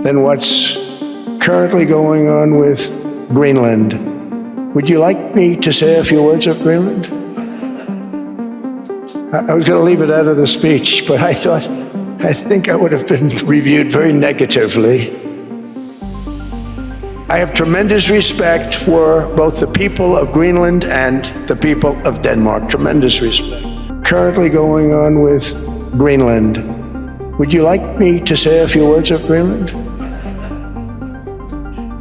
than what's currently going on with Greenland. Would you like me to say a few words of Greenland? I was going to leave it out of the speech, but I think I would have been reviewed very negatively. I have tremendous respect for both the people of Greenland and the people of Denmark. Tremendous respect. Currently going on with Greenland. Would you like me to say a few words of Greenland?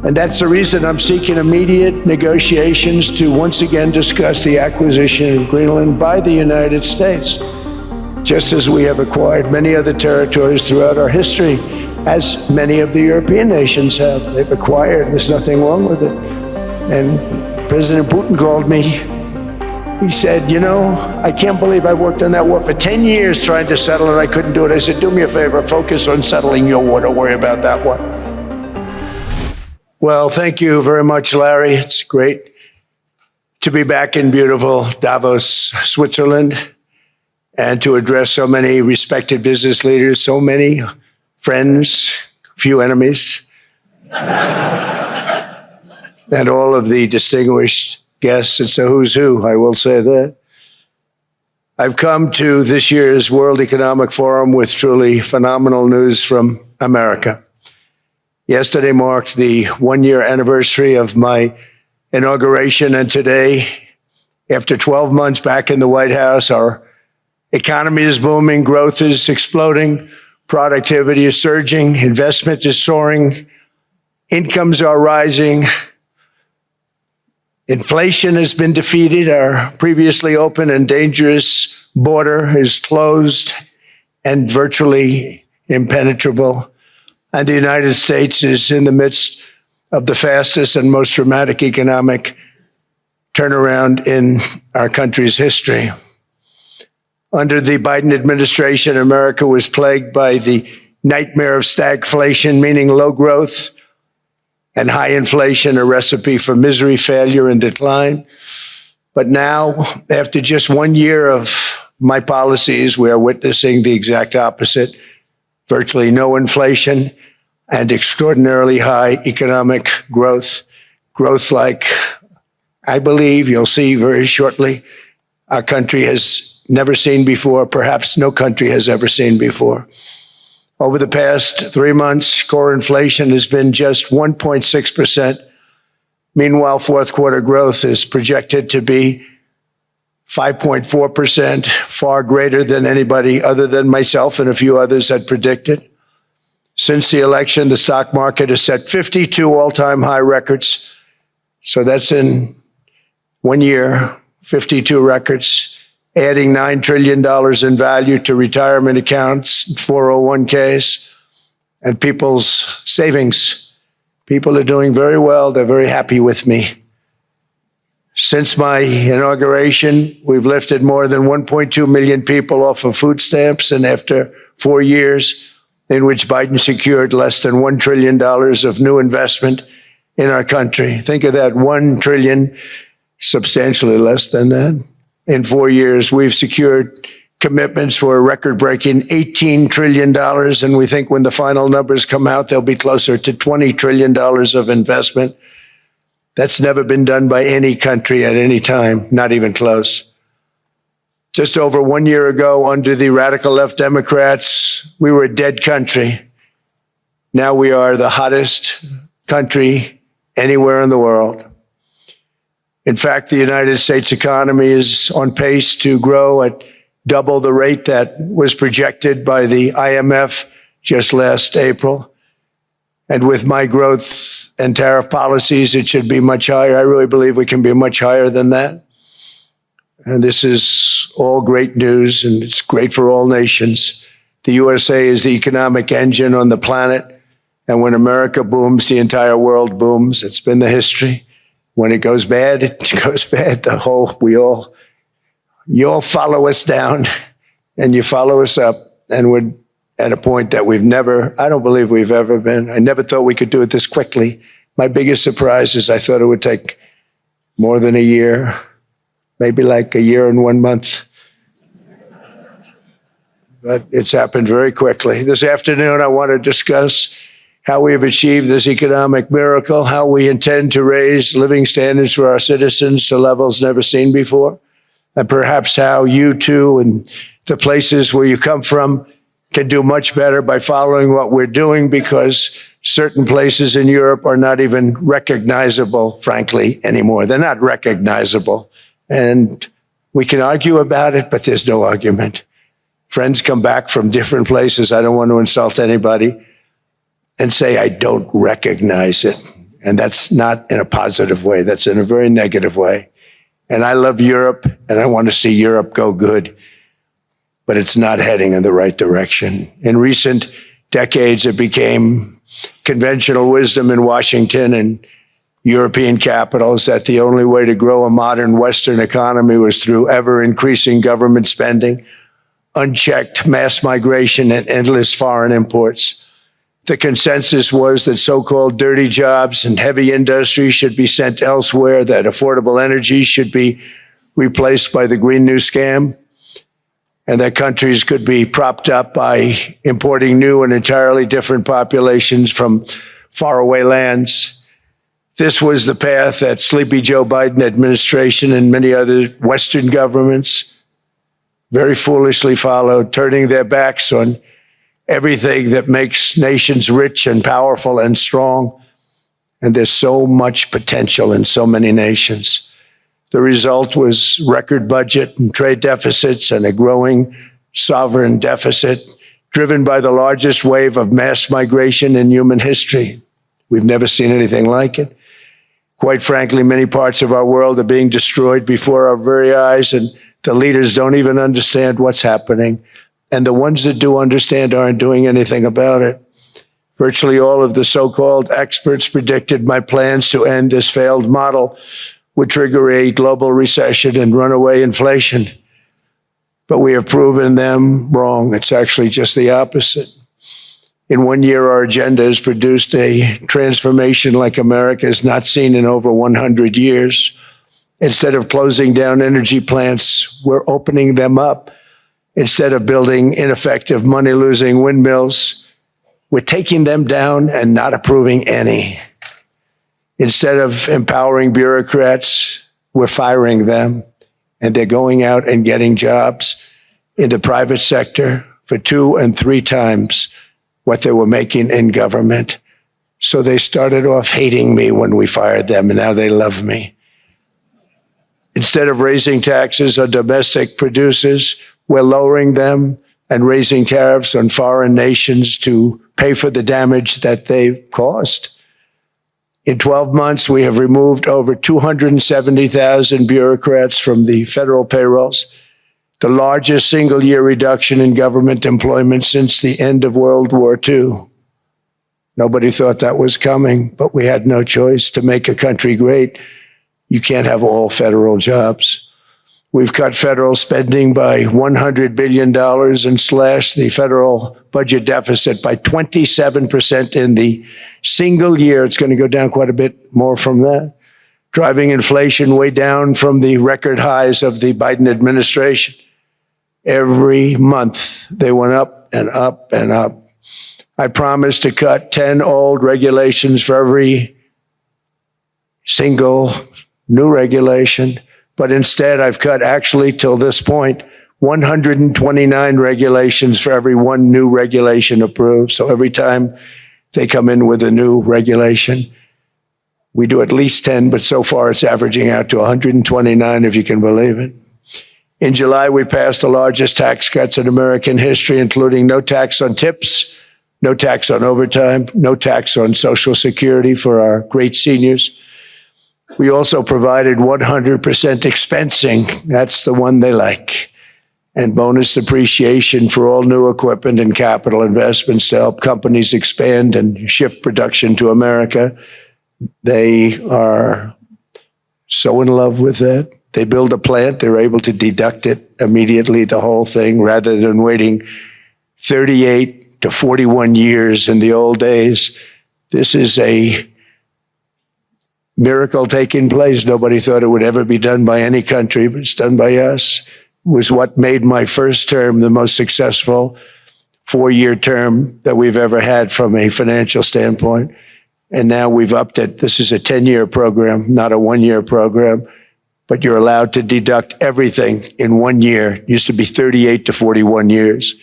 And that's the reason I'm seeking immediate negotiations to once again discuss the acquisition of Greenland by the United States, just as we have acquired many other territories throughout our history, as many of the European nations have. They've acquired, there's nothing wrong with it. And President Putin called me. He said, you know, I can't believe I worked on that war for 10 years trying to settle it. I couldn't do it. I said, do me a favor, focus on settling your war. Don't worry about that one. Well, thank you very much, Larry. It's great to be back in beautiful Davos, Switzerland, and to address so many respected business leaders, so many friends, few enemies, and all of the distinguished guests. It's a who's who, I will say that. I've come to this year's World Economic Forum with truly phenomenal news from America. Yesterday marked the one-year anniversary of my inauguration, and today, after 12 months back in the White House, our economy is booming, growth is exploding, productivity is surging, investment is soaring, incomes are rising, inflation has been defeated, our previously open and dangerous border is closed and virtually impenetrable. And the United States is in the midst of the fastest and most dramatic economic turnaround in our country's history. Under the Biden administration, America was plagued by the nightmare of stagflation, meaning low growth and high inflation, a recipe for misery, failure, and decline. But now, after just 1 year of my policies, we are witnessing the exact opposite. Virtually no inflation and extraordinarily high economic growth. Growth like, I believe, you'll see very shortly, our country has never seen before, perhaps no country has ever seen before. Over the past 3 months, core inflation has been just 1.6%. Meanwhile, fourth quarter growth is projected to be 5.4%, far greater than anybody other than myself and a few others had predicted. Since the election, the stock market has set 52 all-time high records. So that's in 1 year, 52 records, adding $9 trillion in value to retirement accounts, 401ks, and people's savings. People are doing very well. They're very happy with me. Since my inauguration, we've lifted more than 1.2 million people off of food stamps, and after 4 years in which Biden secured less than $1 trillion of new investment in our country. Think of that, $1 trillion, substantially less than that. In 4 years, we've secured commitments for a record-breaking $18 trillion, and we think when the final numbers come out, they'll be closer to $20 trillion of investment. That's never been done by any country at any time, not even close. Just over 1 year ago, under the radical left Democrats, we were a dead country. Now we are the hottest country anywhere in the world. In fact, the United States economy is on pace to grow at double the rate that was projected by the IMF just last April. And with my growth and tariff policies, it should be much higher. I really believe we can be much higher than that. And this is all great news, and it's great for all nations. The USA is the economic engine on the planet, and when America booms, the entire world booms. It's been the history. When it goes bad, it goes bad. You all follow us down, and you follow us up, and we're at a point that I don't believe we've ever been. I never thought we could do it this quickly. My biggest surprise is I thought it would take more than a year, maybe like a year and 1 month. But it's happened very quickly. This afternoon, I want to discuss how we have achieved this economic miracle, how we intend to raise living standards for our citizens to levels never seen before, and perhaps how you too and the places where you come from can do much better by following what we're doing, because certain places in Europe are not even recognizable, frankly, anymore. They're not recognizable. And we can argue about it, but there's no argument. Friends come back from different places. I don't want to insult anybody and say, I don't recognize it. And that's not in a positive way. That's in a very negative way. And I love Europe, and I want to see Europe go good, but it's not heading in the right direction. In recent decades, it became conventional wisdom in Washington and European capitals that the only way to grow a modern Western economy was through ever-increasing government spending, unchecked mass migration, and endless foreign imports. The consensus was that so-called dirty jobs and heavy industry should be sent elsewhere, that affordable energy should be replaced by the Green New Scam, and that countries could be propped up by importing new and entirely different populations from faraway lands. This was the path that sleepy Joe Biden administration and many other Western governments very foolishly followed, turning their backs on everything that makes nations rich and powerful and strong. And there's so much potential in so many nations. The result was record budget and trade deficits and a growing sovereign deficit driven by the largest wave of mass migration in human history. We've never seen anything like it. Quite frankly, many parts of our world are being destroyed before our very eyes, and the leaders don't even understand what's happening. And the ones that do understand aren't doing anything about it. Virtually all of the so-called experts predicted my plans to end this failed model would trigger a global recession and runaway inflation. But we have proven them wrong. It's actually just the opposite. In 1 year, our agenda has produced a transformation like America has not seen in over 100 years. Instead of closing down energy plants, we're opening them up. Instead of building ineffective, money-losing windmills, we're taking them down and not approving any. Instead of empowering bureaucrats, we're firing them, and they're going out and getting jobs in the private sector for 2 and 3 times what they were making in government. So they started off hating me when we fired them, and now they love me. Instead of raising taxes on domestic producers, we're lowering them and raising tariffs on foreign nations to pay for the damage that they've caused. In 12 months, we have removed over 270,000 bureaucrats from the federal payrolls, the largest single-year reduction in government employment since the end of World War II. Nobody thought that was coming, but we had no choice. To make a country great, you can't have all federal jobs. We've cut federal spending by $100 billion and slashed the federal budget deficit by 27% in the single year. It's going to go down quite a bit more from that, driving inflation way down from the record highs of the Biden administration. Every month, they went up and up and up. I promised to cut 10 old regulations for every single new regulation. But instead, I've cut, actually, till this point, 129 regulations for every one new regulation approved. So every time they come in with a new regulation, we do at least 10, but so far it's averaging out to 129, if you can believe it. In July, we passed the largest tax cuts in American history, including no tax on tips, no tax on overtime, no tax on Social Security for our great seniors. We also provided 100% expensing. That's the one they like. And bonus depreciation for all new equipment and capital investments to help companies expand and shift production to America. They are so in love with that. They build a plant, they're able to deduct it immediately, the whole thing, rather than waiting 38 to 41 years in the old days. This is a miracle taking place. Nobody thought it would ever be done by any country, but it's done by us. It was what made my first term the most successful 4-year term that we've ever had from a financial standpoint. And now we've upped it. This is a 10-year program, not a 1-year program, but you're allowed to deduct everything in 1 year. It used to be 38 to 41 years.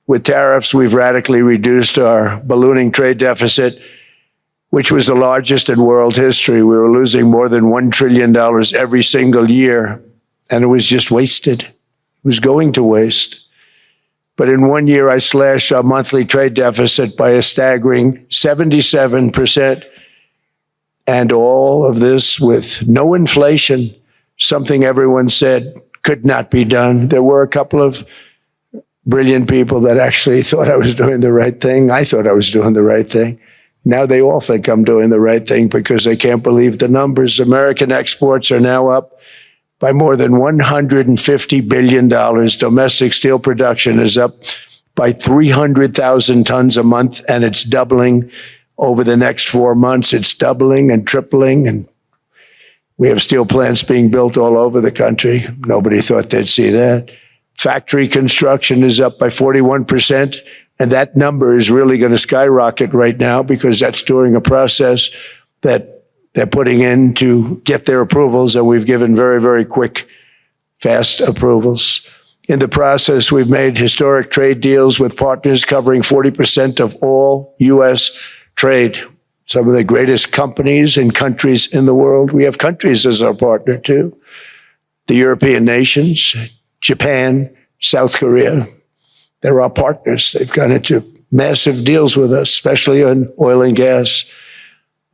With tariffs, we've radically reduced our ballooning trade deficit, which was the largest in world history. We were losing more than $1 trillion every single year, and it was just wasted. It was going to waste. But in 1 year, I slashed our monthly trade deficit by a staggering 77%. And all of this with no inflation, something everyone said could not be done. There were a couple of brilliant people that actually thought I was doing the right thing. I thought I was doing the right thing. Now they all think I'm doing the right thing because they can't believe the numbers. American exports are now up by more than $150 billion. Domestic steel production is up by 300,000 tons a month, and it's doubling over the next 4 months. It's doubling and tripling, and we have steel plants being built all over the country. Nobody thought they'd see that. Factory construction is up by 41%, and that number is really going to skyrocket right now because that's during a process that they're putting in to get their approvals, and we've given very, very quick, fast approvals. In the process, we've made historic trade deals with partners covering 40% of all U.S. trade. Some of the greatest companies and countries in the world. We have countries as our partner, too. The European nations, Japan, South Korea. They're our partners. They've gone into massive deals with us, especially on oil and gas.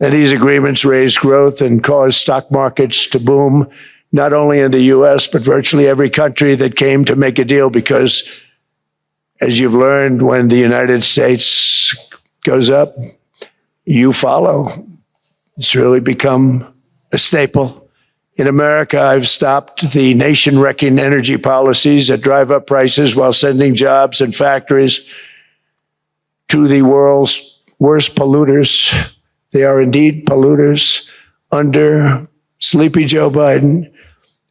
And these agreements raise growth and cause stock markets to boom, not only in the U.S., but virtually every country that came to make a deal, because as you've learned, when the United States goes up, you follow. It's really become a staple. In America, I've stopped the nation-wrecking energy policies that drive up prices while sending jobs and factories to the world's worst polluters. They are indeed polluters. Under sleepy Joe Biden,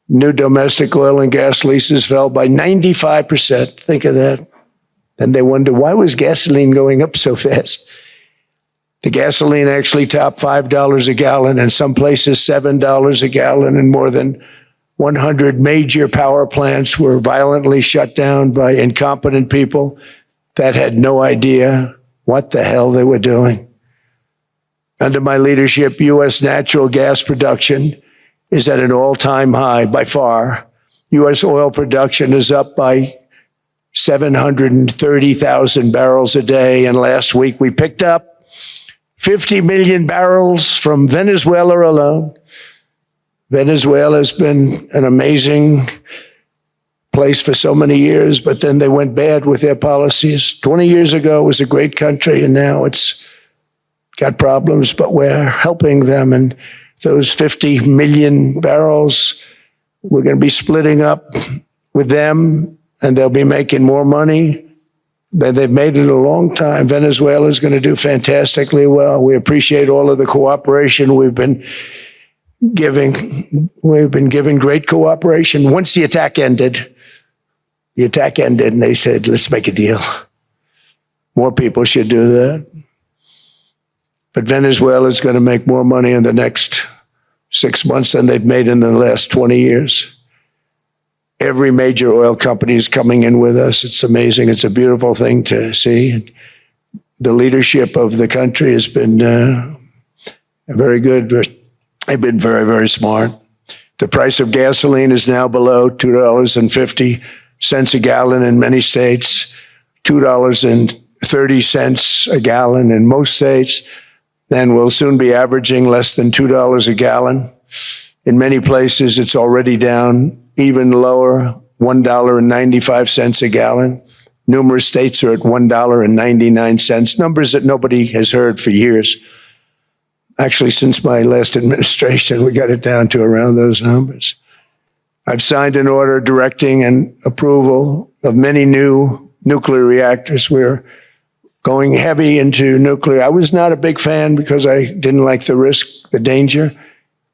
new domestic oil and gas leases fell by 95%. Think of that. And they wonder, why was gasoline going up so fast? The gasoline actually topped $5 a gallon, and some places $7 a gallon, and more than 100 major power plants were violently shut down by incompetent people that had no idea what the hell they were doing. Under my leadership, U.S. natural gas production is at an all-time high by far. U.S. oil production is up by 730,000 barrels a day, and last week we picked up 50 million barrels from Venezuela alone. Venezuela has been an amazing place for so many years, but then they went bad with their policies. 20 years ago, it was a great country, and now it's got problems, but we're helping them. And those 50 million barrels, we're going to be splitting up with them, and they'll be making more money than they've made in a long time. Venezuela is going to do fantastically well. We appreciate all of the cooperation we've been giving. We've been giving great cooperation. Once the attack ended, and they said, let's make a deal. More people should do that. But Venezuela is going to make more money in the next 6 months than they've made in the last 20 years. Every major oil company is coming in with us. It's amazing. It's a beautiful thing to see. The leadership of the country has been very good. They've been very, very smart. The price of gasoline is now below $2.50 a gallon in many states, $2.30 a gallon in most states. Then we'll soon be averaging less than $2 a gallon. In many places, it's already down even lower, $1.95 a gallon. Numerous states are at $1.99, numbers that nobody has heard for years. Actually, since my last administration, we got it down to around those numbers. I've signed an order directing and approval of many new nuclear reactors. We're going heavy into nuclear. I was not a big fan because I didn't like the risk, the danger,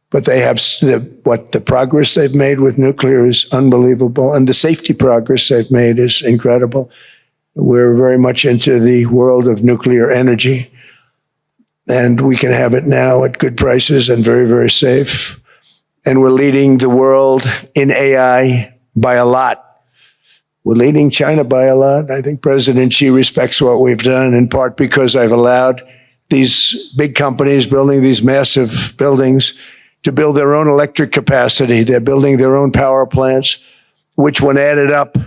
but they have the progress they've made with nuclear is unbelievable, and the safety progress they've made is incredible. We're very much into the world of nuclear energy, and we can have it now at good prices and very, very safe. And we're leading the world in AI by a lot. We're leading China by a lot. I think President Xi respects what we've done, in part because I've allowed these big companies building these massive buildings to build their own electric capacity. They're building their own power plants, which when added up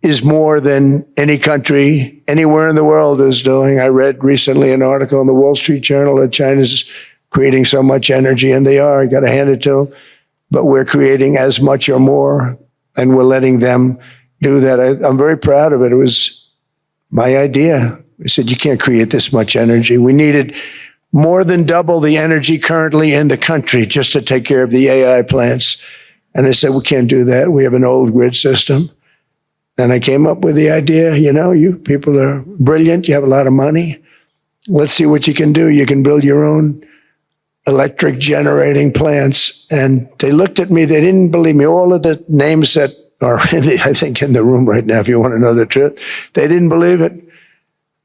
is more than any country anywhere in the world is doing. I read recently an article in the Wall Street Journal that China's creating so much energy, and they are. You got to hand it to them. But we're creating as much or more, and we're letting them do that. I'm very proud of it. It was my idea. I said, you can't create this much energy. We needed more than double the energy currently in the country just to take care of the AI plants. And I said, we can't do that. We have an old grid system. And I came up with the idea, you people are brilliant. You have a lot of money. Let's see what you can do. You can build your own electric generating plants. And they looked at me. They didn't believe me. All of the names that are, I think, in the room right now, if you want to know the truth, they didn't believe it.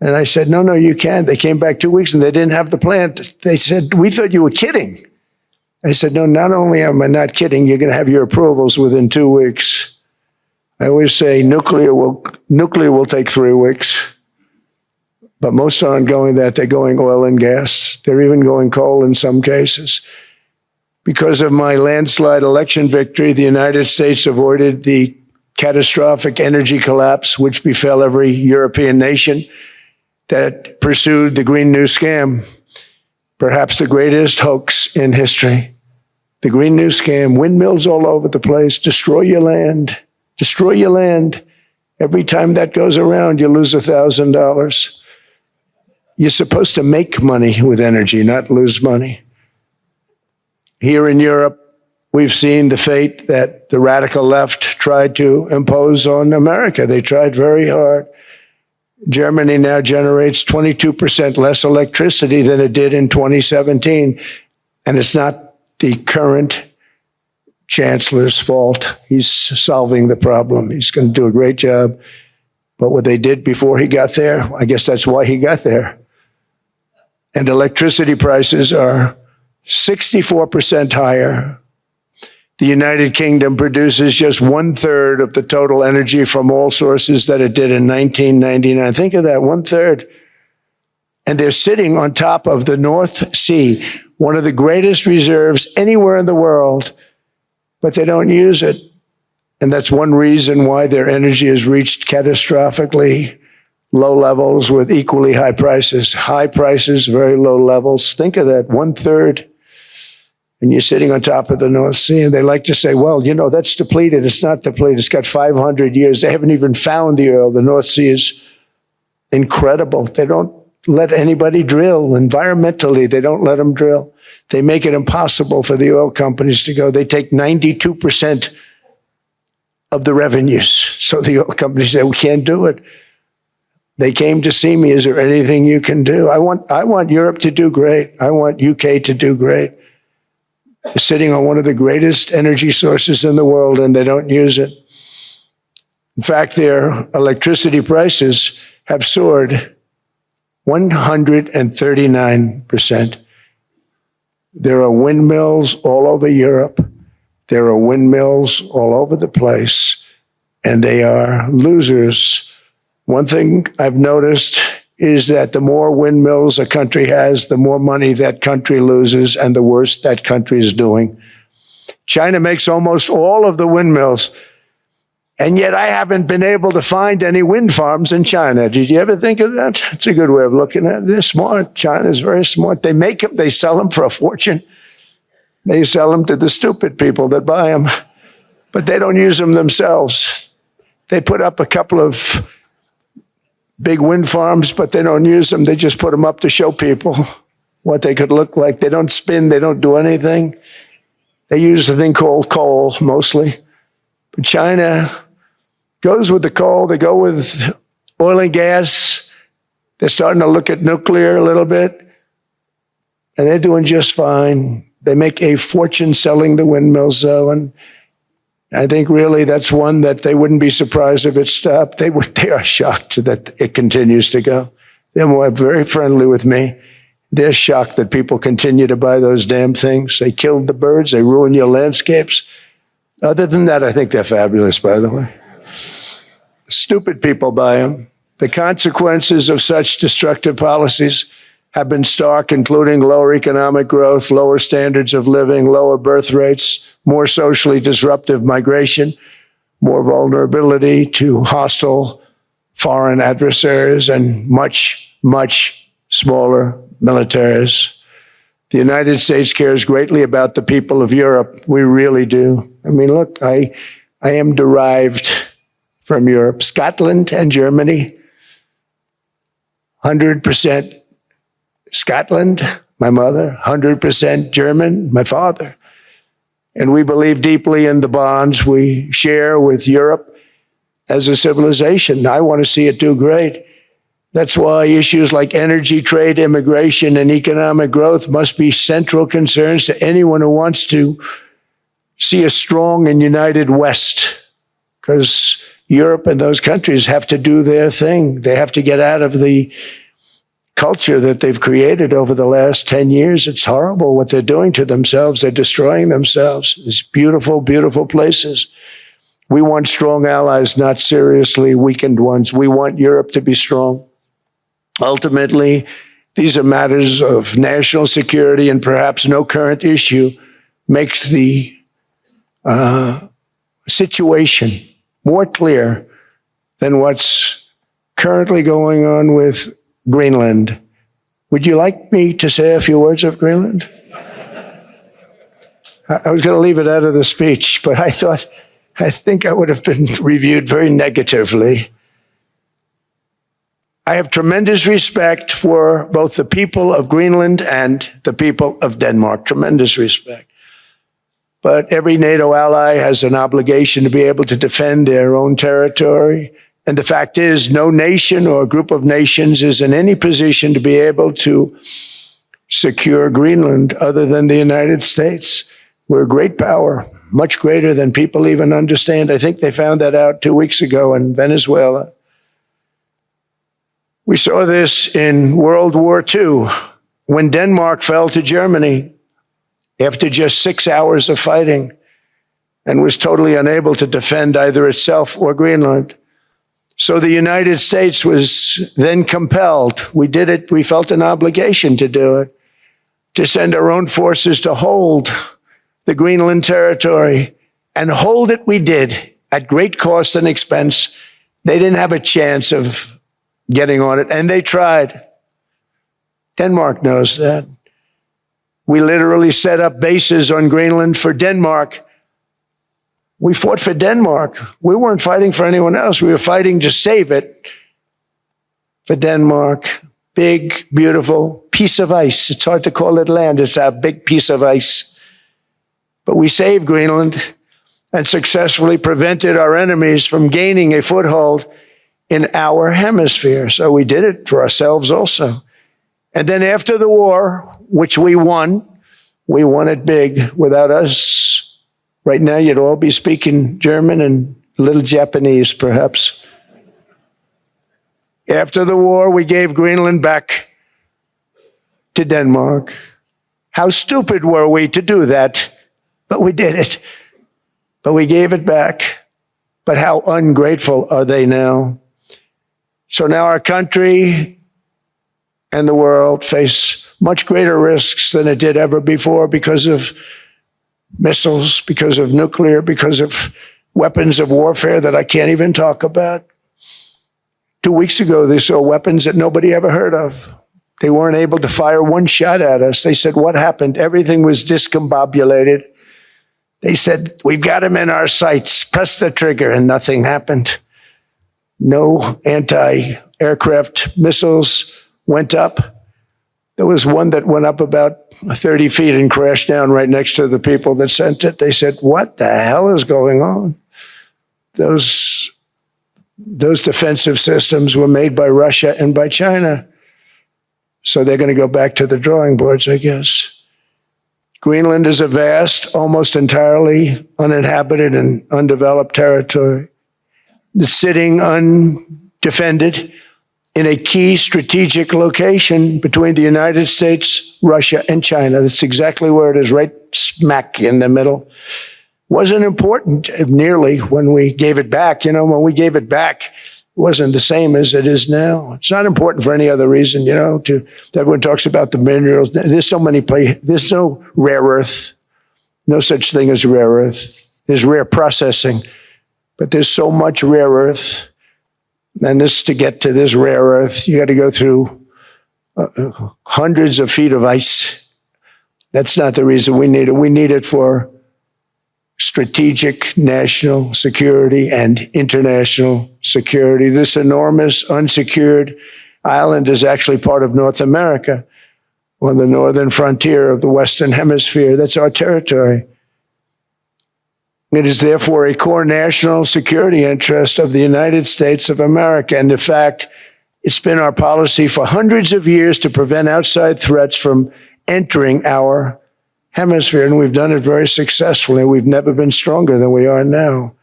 And I said, no, you can't. They came back 2 weeks and they didn't have the plant. They said, we thought you were kidding. I said, no, not only am I not kidding, you're going to have your approvals within 2 weeks. I always say nuclear will take 3 weeks. But most aren't going that. They're going oil and gas. They're even going coal in some cases. Because of my landslide election victory, the United States avoided the catastrophic energy collapse which befell every European nation that pursued the Green New Scam, perhaps the greatest hoax in history. The Green New Scam, windmills all over the place, destroy your land. Destroy your land. Every time that goes around, you lose $1,000. You're supposed to make money with energy, not lose money. Here in Europe, we've seen the fate that the radical left tried to impose on America. They tried very hard. Germany now generates 22% less electricity than it did in 2017. And it's not the current chancellor's fault. He's solving the problem. He's going to do a great job. But what they did before he got there, I guess that's why he got there. And electricity prices are 64% higher. The United Kingdom produces just 1/3 of the total energy from all sources that it did in 1999. Think of that, 1/3. And they're sitting on top of the North Sea, one of the greatest reserves anywhere in the world, but they don't use it. And that's one reason why their energy has reached catastrophically low levels with equally high prices. High prices, very low levels. Think of that, 1/3. And you're sitting on top of the North Sea, and they like to say, well, that's depleted. It's not depleted. It's got 500 years. They haven't even found the oil. The North Sea is incredible. They don't let anybody drill. Environmentally, they don't let them drill. They make it impossible for the oil companies to go. They take 92% of the revenues. So the oil companies say, we can't do it. They came to see me. Is there anything you can do? I want Europe to do great. I want UK to do great. They're sitting on one of the greatest energy sources in the world, and they don't use it. In fact, their electricity prices have soared 139%. There are windmills all over Europe. There are windmills all over the place, and they are losers. One thing I've noticed is that the more windmills a country has, the more money that country loses and the worse that country is doing. China makes almost all of the windmills, and yet I haven't been able to find any wind farms in China. Did you ever think of that? It's a good way of looking at it. They're smart. China's very smart. They make them, they sell them for a fortune. They sell them to the stupid people that buy them, but they don't use them themselves. They put up a couple of big wind farms, but they don't use them. They just put them up to show people what they could look like. They don't spin. They don't do anything. They use a thing called coal mostly. But China goes with the coal. They go with oil and gas. They're starting to look at nuclear a little bit. And they're doing just fine. They make a fortune selling the windmills, though. And I think really that's one that they wouldn't be surprised if it stopped. They are shocked that it continues to go. They're very friendly with me. They're shocked that people continue to buy those damn things. They killed the birds. They ruin your landscapes. Other than that, I think they're fabulous, by the way. Stupid people buy them. The consequences of such destructive policies have been stark, including lower economic growth, lower standards of living, lower birth rates, more socially disruptive migration, more vulnerability to hostile foreign adversaries, and much, much smaller militaries. The United States cares greatly about the people of Europe. We really do. I mean, look, I am derived from Europe. Scotland and Germany, 100% Scotland, my mother, 100% German, my father. And we believe deeply in the bonds we share with Europe as a civilization. I want to see it do great. That's why issues like energy, trade, immigration, and economic growth must be central concerns to anyone who wants to see a strong and united West, because Europe and those countries have to do their thing. They have to get out of the culture that they've created over the last 10 years. It's horrible what they're doing to themselves. They're destroying themselves. It's beautiful, beautiful places. We want strong allies, not seriously weakened ones. We want Europe to be strong. Ultimately, these are matters of national security, and perhaps no current issue makes the situation more clear than what's currently going on with Greenland. Would you like me to say a few words of Greenland? I was going to leave it out of the speech, but I think I would have been reviewed very negatively. I have tremendous respect for both the people of Greenland and the people of Denmark, tremendous respect. But every NATO ally has an obligation to be able to defend their own territory. And the fact is, no nation or group of nations is in any position to be able to secure Greenland other than the United States. We're a great power, much greater than people even understand. I think they found that out 2 weeks ago in Venezuela. We saw this in World War II, when Denmark fell to Germany after just 6 hours of fighting and was totally unable to defend either itself or Greenland. So the United States was then compelled, we did it, we felt an obligation to do it, to send our own forces to hold the Greenland territory, and hold it we did at great cost and expense. They didn't have a chance of getting on it, and they tried. Denmark knows that. We literally set up bases on Greenland for Denmark. We fought for Denmark. We weren't fighting for anyone else. We were fighting to save it for Denmark. Big, beautiful piece of ice. It's hard to call it land. It's a big piece of ice. But we saved Greenland and successfully prevented our enemies from gaining a foothold in our hemisphere. So we did it for ourselves also. And then after the war, which we won it big. Without us, right now you'd all be speaking German and a little Japanese, perhaps. After the war, we gave Greenland back to Denmark. How stupid were we to do that? But we did it. But we gave it back. But how ungrateful are they now? So now our country and the world face much greater risks than it did ever before because of missiles, because of nuclear, because of weapons of warfare that I can't even talk about. 2 weeks ago, they saw weapons that nobody ever heard of. They weren't able to fire one shot at us. They said, what happened? Everything was discombobulated. They said, we've got them in our sights. Press the trigger, and nothing happened. No anti-aircraft missiles went up. There was one that went up about 30 feet and crashed down right next to the people that sent it. They said, what the hell is going on? Those defensive systems were made by Russia and by China. So they're going to go back to the drawing boards, I guess. Greenland is a vast, almost entirely uninhabited and undeveloped territory that's sitting undefended in a key strategic location between the United States, Russia, and China. That's exactly where it is, right smack in the middle. Wasn't important nearly when we gave it back. When we gave it back, it wasn't the same as it is now. It's not important for any other reason, everyone talks about the minerals. There's so many places. There's no rare earth, no such thing as rare earth. There's rare processing, but there's so much rare earth. And to get to this rare earth, you got to go through hundreds of feet of ice. That's not the reason we need it. We need it for strategic national security and international security. This enormous unsecured island is actually part of North America, on the northern frontier of the Western Hemisphere. That's our territory. It is therefore a core national security interest of the United States of America. And in fact, it's been our policy for hundreds of years to prevent outside threats from entering our hemisphere. And we've done it very successfully. We've never been stronger than we are now.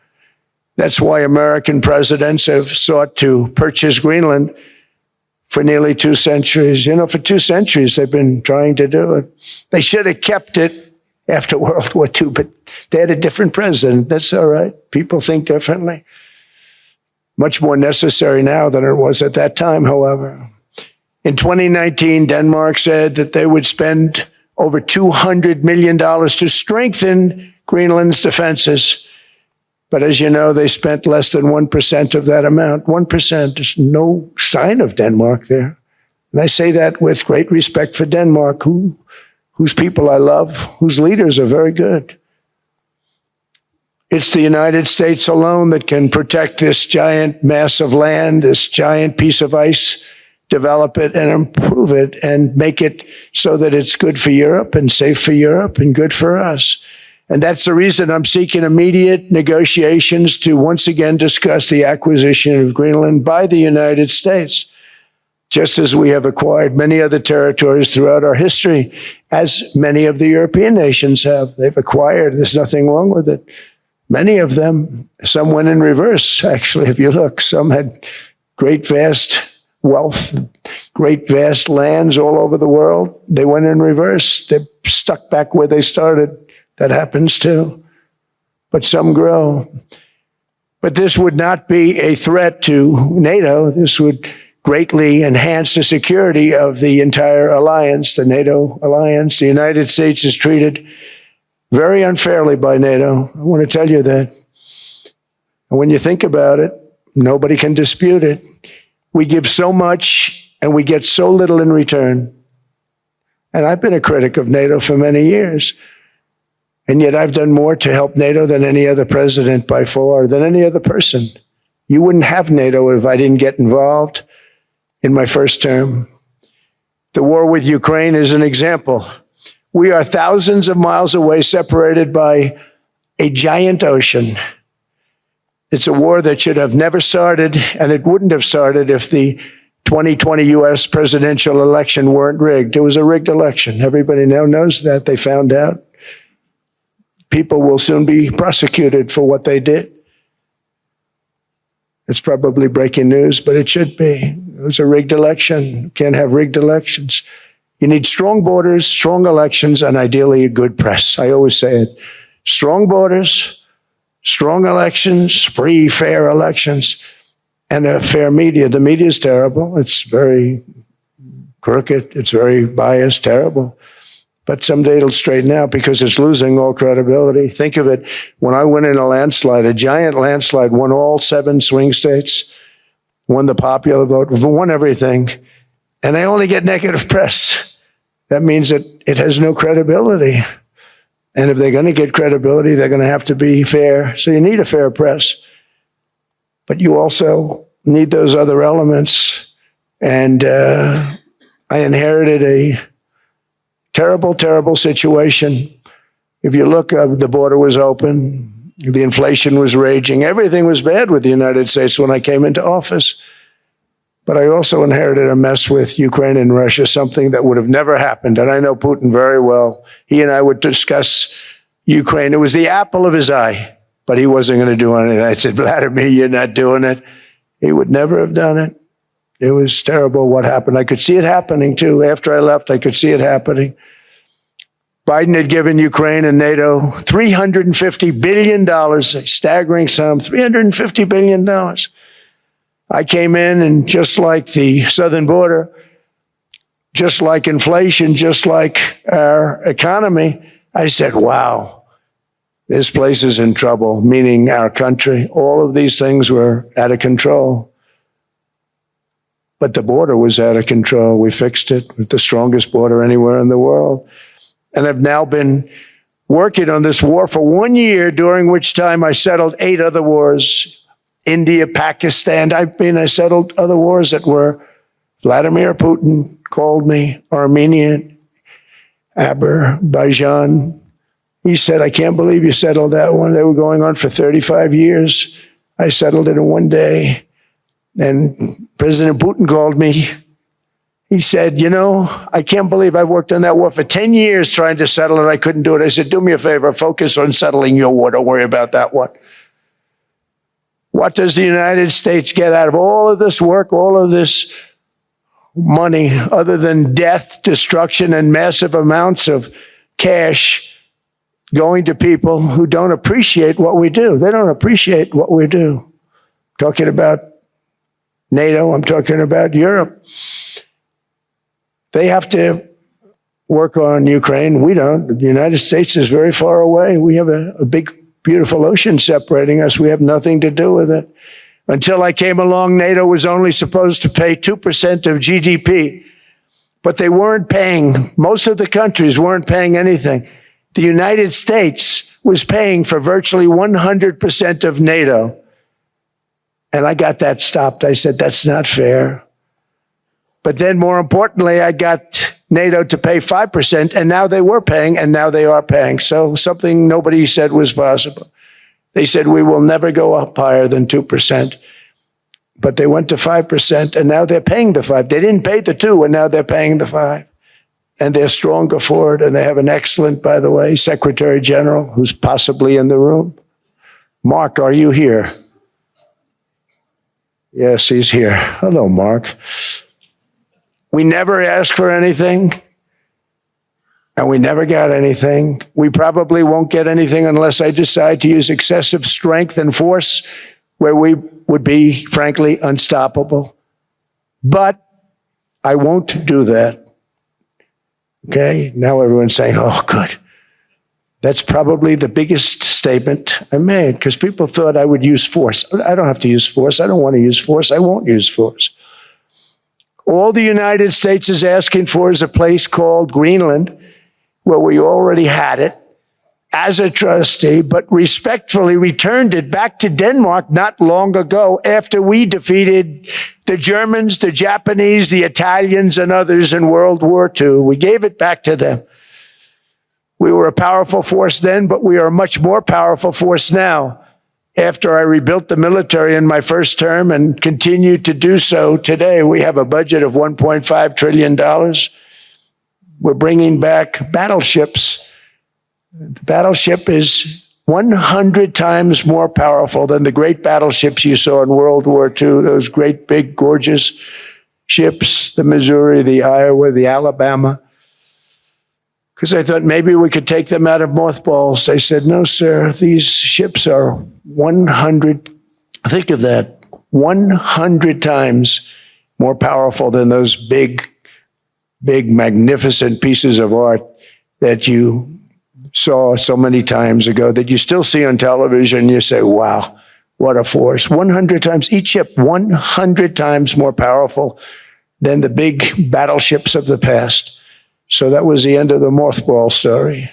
That's why American presidents have sought to purchase Greenland for nearly 2 centuries. For 2 centuries, they've been trying to do it. They should have kept it after World War II, but they had a different president. That's all right. People think differently. Much more necessary now than it was at that time, however. In 2019, Denmark said that they would spend over $200 million to strengthen Greenland's defenses. But as you know, they spent less than 1% of that amount. 1%, there's no sign of Denmark there. And I say that with great respect for Denmark, whose people I love, whose leaders are very good. It's the United States alone that can protect this giant mass of land, this giant piece of ice, develop it and improve it and make it so that it's good for Europe and safe for Europe and good for us. And that's the reason I'm seeking immediate negotiations to once again discuss the acquisition of Greenland by the United States, just as we have acquired many other territories throughout our history, as many of the European nations have. They've acquired, there's nothing wrong with it. Many of them, some went in reverse, actually, if you look. Some had great vast wealth, great vast lands all over the world. They went in reverse. They're stuck back where they started. That happens too. But some grow. But this would not be a threat to NATO. This would greatly enhance the security of the entire alliance, the NATO alliance. The United States is treated very unfairly by NATO. I want to tell you that. And when you think about it, nobody can dispute it. We give so much and we get so little in return. And I've been a critic of NATO for many years. And yet I've done more to help NATO than any other president by far, than any other person. You wouldn't have NATO if I didn't get involved in my first term. The war with Ukraine is an example. We are thousands of miles away, separated by a giant ocean. It's a war that should have never started, and it wouldn't have started if the 2020 U.S. presidential election weren't rigged. It was a rigged election. Everybody now knows that. They found out. People will soon be prosecuted for what they did. It's probably breaking news, but it should be. It was a rigged election. You can't have rigged elections. You need strong borders, strong elections, and ideally a good press. I always say it. Strong borders, strong elections, free, fair elections, and a fair media. The media is terrible. It's very crooked. It's very biased, terrible. But someday it'll straighten out because it's losing all credibility. Think of it. When I went in a landslide, a giant landslide, won all 7 swing states, won the popular vote, won everything, and they only get negative press. That means that it has no credibility. And if they're going to get credibility, they're going to have to be fair. So you need a fair press. But you also need those other elements. And I inherited a terrible, terrible situation. If you look, the border was open. The inflation was raging. Everything was bad with the United States when I came into office. But I also inherited a mess with Ukraine and Russia, something that would have never happened. And I know Putin very well. He and I would discuss Ukraine. It was the apple of his eye, but he wasn't going to do anything. I said, Vladimir, you're not doing it. He would never have done it. It was terrible what happened. I could see it happening too. After I left, I could see it happening. Biden had given Ukraine and NATO $350 billion, a staggering sum, $350 billion. I came in and just like the southern border, just like inflation, just like our economy, I said, wow, this place is in trouble, meaning our country. All of these things were out of control. But the border was out of control. We fixed it with the strongest border anywhere in the world. And I've now been working on this war for 1 year, during which time I settled 8 other wars. India, Pakistan. I settled other wars that were Vladimir Putin called me, Armenia, Azerbaijan. He said, I can't believe you settled that one. They were going on for 35 years. I settled it in 1 day. And President Putin called me. He said, I can't believe I've worked on that war for 10 years trying to settle it. I couldn't do it. I said, do me a favor, focus on settling your war. Don't worry about that one. What does the United States get out of all of this work, all of this money, other than death, destruction, and massive amounts of cash going to people who don't appreciate what we do? They don't appreciate what we do. I'm talking about NATO, I'm talking about Europe. They have to work on Ukraine. We don't. The United States is very far away. We have a big, beautiful ocean separating us. We have nothing to do with it. Until I came along, NATO was only supposed to pay 2% of GDP, but they weren't paying. Most of the countries weren't paying anything. The United States was paying for virtually 100% of NATO. And I got that stopped. I said, that's not fair. But then more importantly, I got NATO to pay 5%, and now they were paying, and now they are paying. So something nobody said was possible. They said, we will never go up higher than 2%. But they went to 5%, and now they're paying the 5. They didn't pay the 2, and now they're paying the 5. And they're stronger for it, and they have an excellent, by the way, Secretary General, who's possibly in the room. Mark, are you here? Yes, he's here. Hello, Mark. We never asked for anything, and we never got anything. We probably won't get anything unless I decide to use excessive strength and force, where we would be, frankly, unstoppable. But I won't do that. Okay? Now everyone's saying, oh, good. That's probably the biggest statement I made, because people thought I would use force. I don't have to use force. I don't want to use force. I won't use force. All the United States is asking for is a place called Greenland, where we already had it as a trustee, but respectfully returned it back to Denmark not long ago after we defeated the Germans, the Japanese, the Italians, and others in World War II. We gave it back to them. We were a powerful force then, but we are a much more powerful force now, after I rebuilt the military in my first term and continue to do so today. We have a budget of $1.5 trillion. We're bringing back battleships. The battleship is 100 times more powerful than the great battleships you saw in World War II, those great, big, gorgeous ships, the Missouri, the Iowa, the Alabama. Because I thought maybe we could take them out of mothballs. They said, no, sir, these ships are 100, think of that, 100 times more powerful than those big, magnificent pieces of art that you saw so many times ago, that you still see on television. You say, wow, what a force. 100 times, each ship 100 times more powerful than the big battleships of the past. So that was the end of the mothball story.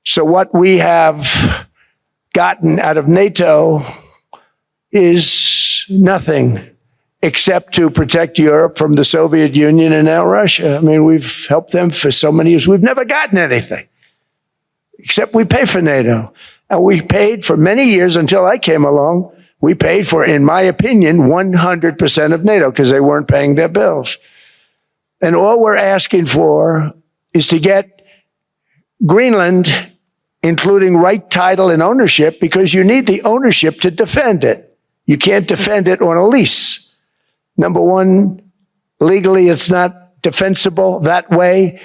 So what we have gotten out of NATO is nothing except to protect Europe from the Soviet Union and now Russia. I mean, we've helped them for so many years. We've never gotten anything, except we pay for NATO. And we paid for many years until I came along We paid for, in my opinion, 100% of NATO because they weren't paying their bills. And all we're asking for is to get Greenland, including right title and ownership, because you need the ownership to defend it. You can't defend it on a lease. Number one, legally, it's not defensible that way,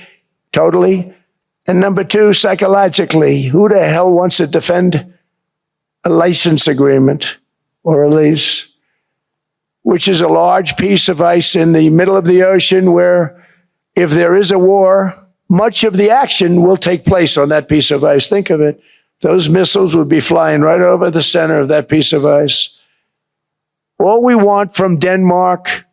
totally. And number two, psychologically, who the hell wants to defend a license agreement or a lease, which is a large piece of ice in the middle of the ocean where if there is a war, much of the action will take place on that piece of ice. Think of it. Those missiles would be flying right over the center of that piece of ice. All we want from Denmark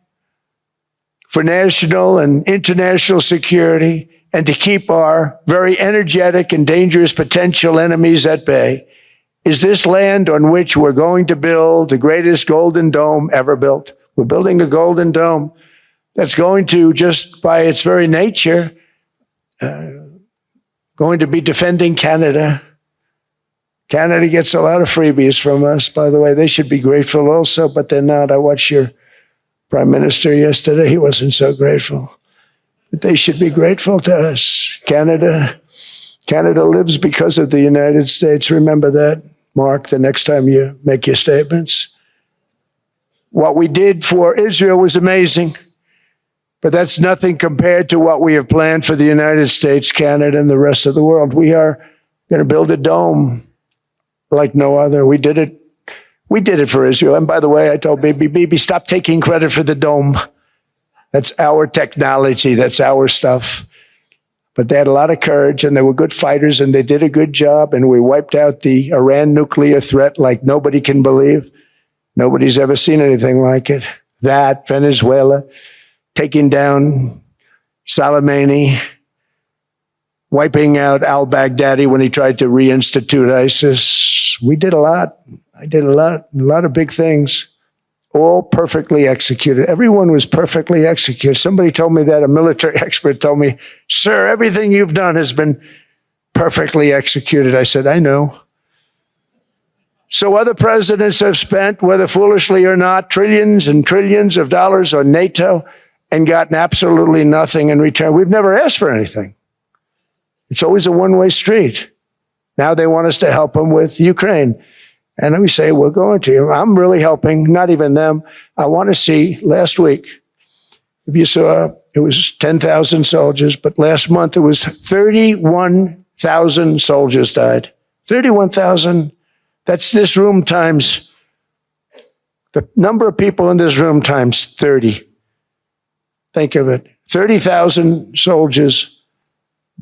for national and international security and to keep our very energetic and dangerous potential enemies at bay is this land on which we're going to build the greatest golden dome ever built. We're building a golden dome that's going to, just by its very nature, going to be defending Canada. Canada gets a lot of freebies from us, by the way. They should be grateful also, but they're not. I watched your prime minister yesterday. He wasn't so grateful. But they should be grateful to us. Canada lives because of the United States. Remember that, Mark, the next time you make your statements. What we did for Israel was amazing, but that's nothing compared to what we have planned for the United States, Canada, and the rest of the world. We are going to build a dome like no other. We did it for Israel. And by the way, I told Bibi, stop taking credit for the dome. That's our technology. That's our stuff. But they had a lot of courage, and they were good fighters, and they did a good job, and we wiped out the Iran nuclear threat like nobody can believe. Nobody's ever seen anything like it. That, Venezuela, taking down Soleimani, wiping out al-Baghdadi when he tried to reinstitute ISIS. We did a lot. I did a lot of big things, all perfectly executed. Everyone was perfectly executed. Somebody told me that, a military expert told me, sir, everything you've done has been perfectly executed. I said, I know. So other presidents have spent, whether foolishly or not, trillions and trillions of dollars on NATO and gotten absolutely nothing in return. We've never asked for anything. It's always a one-way street. Now they want us to help them with Ukraine. And we say, we're going to. I'm really helping, not even them. I want to see, last week, if you saw, it was 10,000 soldiers, but last month it was 31,000 soldiers died. 31,000. That's this room times, the number of people in this room times 30. Think of it. 30,000 soldiers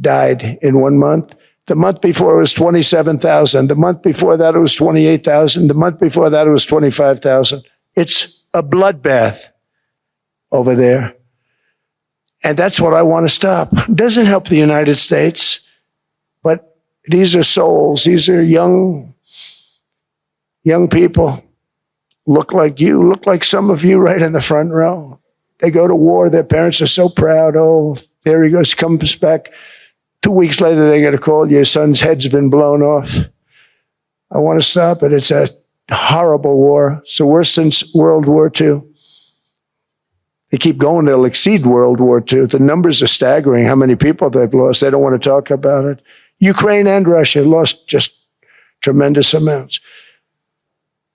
died in 1 month. The month before it was 27,000. The month before that it was 28,000. The month before that it was 25,000. It's a bloodbath over there. And that's what I want to stop. It doesn't help the United States, but these are souls. These are young people. Look like you, look like some of you right in the front row. They go to war. Their parents are so proud. Oh, there he goes, comes back. 2 weeks later, they get a call, your son's head's been blown off. I want to stop it. It's a horrible war. It's the worst since World War II. They keep going, they'll exceed World War II. The numbers are staggering, how many people they've lost. They don't want to talk about it. Ukraine and Russia lost just tremendous amounts.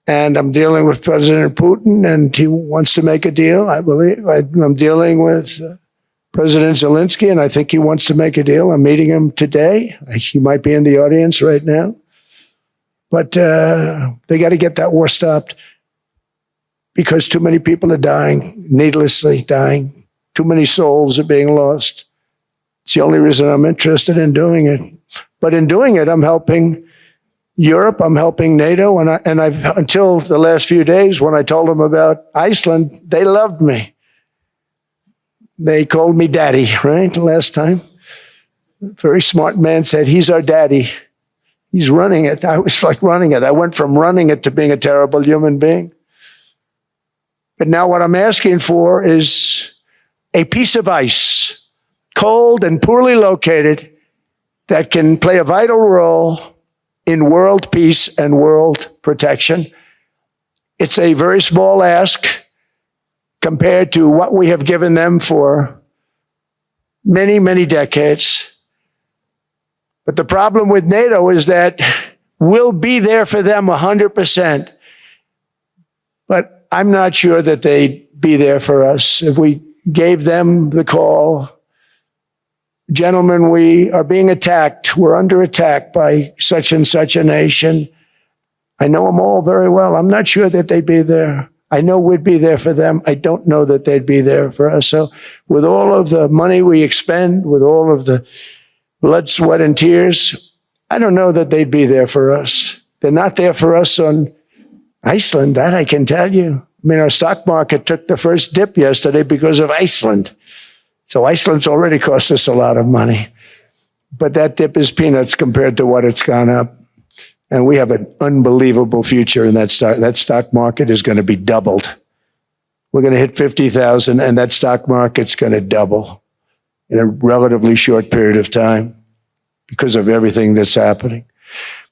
And I'm dealing with President Putin, and he wants to make a deal, I believe. I'm dealing with President Zelensky, and I think he wants to make a deal. I'm meeting him today. He might be in the audience right now. But they got to get that war stopped because too many people are dying, needlessly dying. Too many souls are being lost. It's the only reason I'm interested in doing it. But in doing it, I'm helping Europe, I'm helping NATO, and I've until the last few days when I told them about Iceland, they loved me. They called me daddy, right, last time. A very smart man said, he's our daddy. He's running it. I was like running it. I went from running it to being a terrible human being. But now what I'm asking for is a piece of ice, cold and poorly located, that can play a vital role in world peace and world protection. It's a very small ask compared to what we have given them for many, many decades. But the problem with NATO is that we'll be there for them 100%. But I'm not sure that they'd be there for us if we gave them the call. Gentlemen, we are being attacked. We're under attack by such and such a nation. I know them all very well. I'm not sure that they'd be there. I know we'd be there for them. I don't know that they'd be there for us. So with all of the money we expend, with all of the blood, sweat, and tears, I don't know that they'd be there for us. They're not there for us on Iceland, that I can tell you. I mean, our stock market took the first dip yesterday because of Iceland. So Iceland's already cost us a lot of money. But that dip is peanuts compared to what it's gone up. And we have an unbelievable future in that stock. That stock market is going to be doubled. We're going to hit 50,000, and that stock market's going to double in a relatively short period of time because of everything that's happening.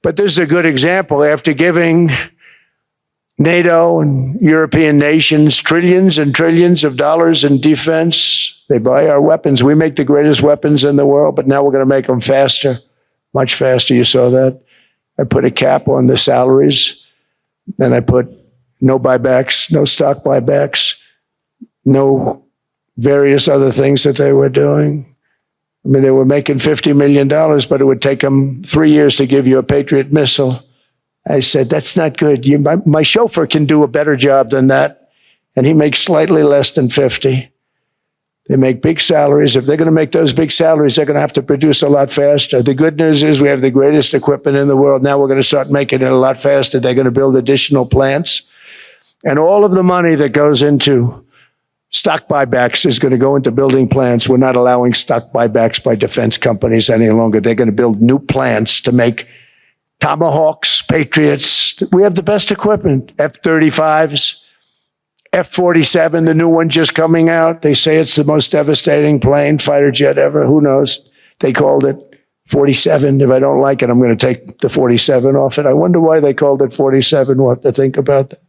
But this is a good example. After giving NATO and European nations trillions and trillions of dollars in defense, they buy our weapons. We make the greatest weapons in the world, but now we're going to make them faster, much faster. You saw that. I put a cap on the salaries, and I put no buybacks, no stock buybacks, no various other things that they were doing. I mean, they were making $50 million, but it would take them 3 years to give you a Patriot missile. I said, that's not good. My chauffeur can do a better job than that, and he makes slightly less than 50. They make big salaries. If they're going to make those big salaries, they're going to have to produce a lot faster. The good news is we have the greatest equipment in the world. Now we're going to start making it a lot faster. They're going to build additional plants. And all of the money that goes into stock buybacks is going to go into building plants. We're not allowing stock buybacks by defense companies any longer. They're going to build new plants to make Tomahawks, Patriots. We have the best equipment, F-35s. F-47, the new one just coming out. They say it's the most devastating plane, fighter jet ever. Who knows? They called it 47. If I don't like it, I'm going to take the 47 off it. I wonder why they called it 47. We'll have to think about that.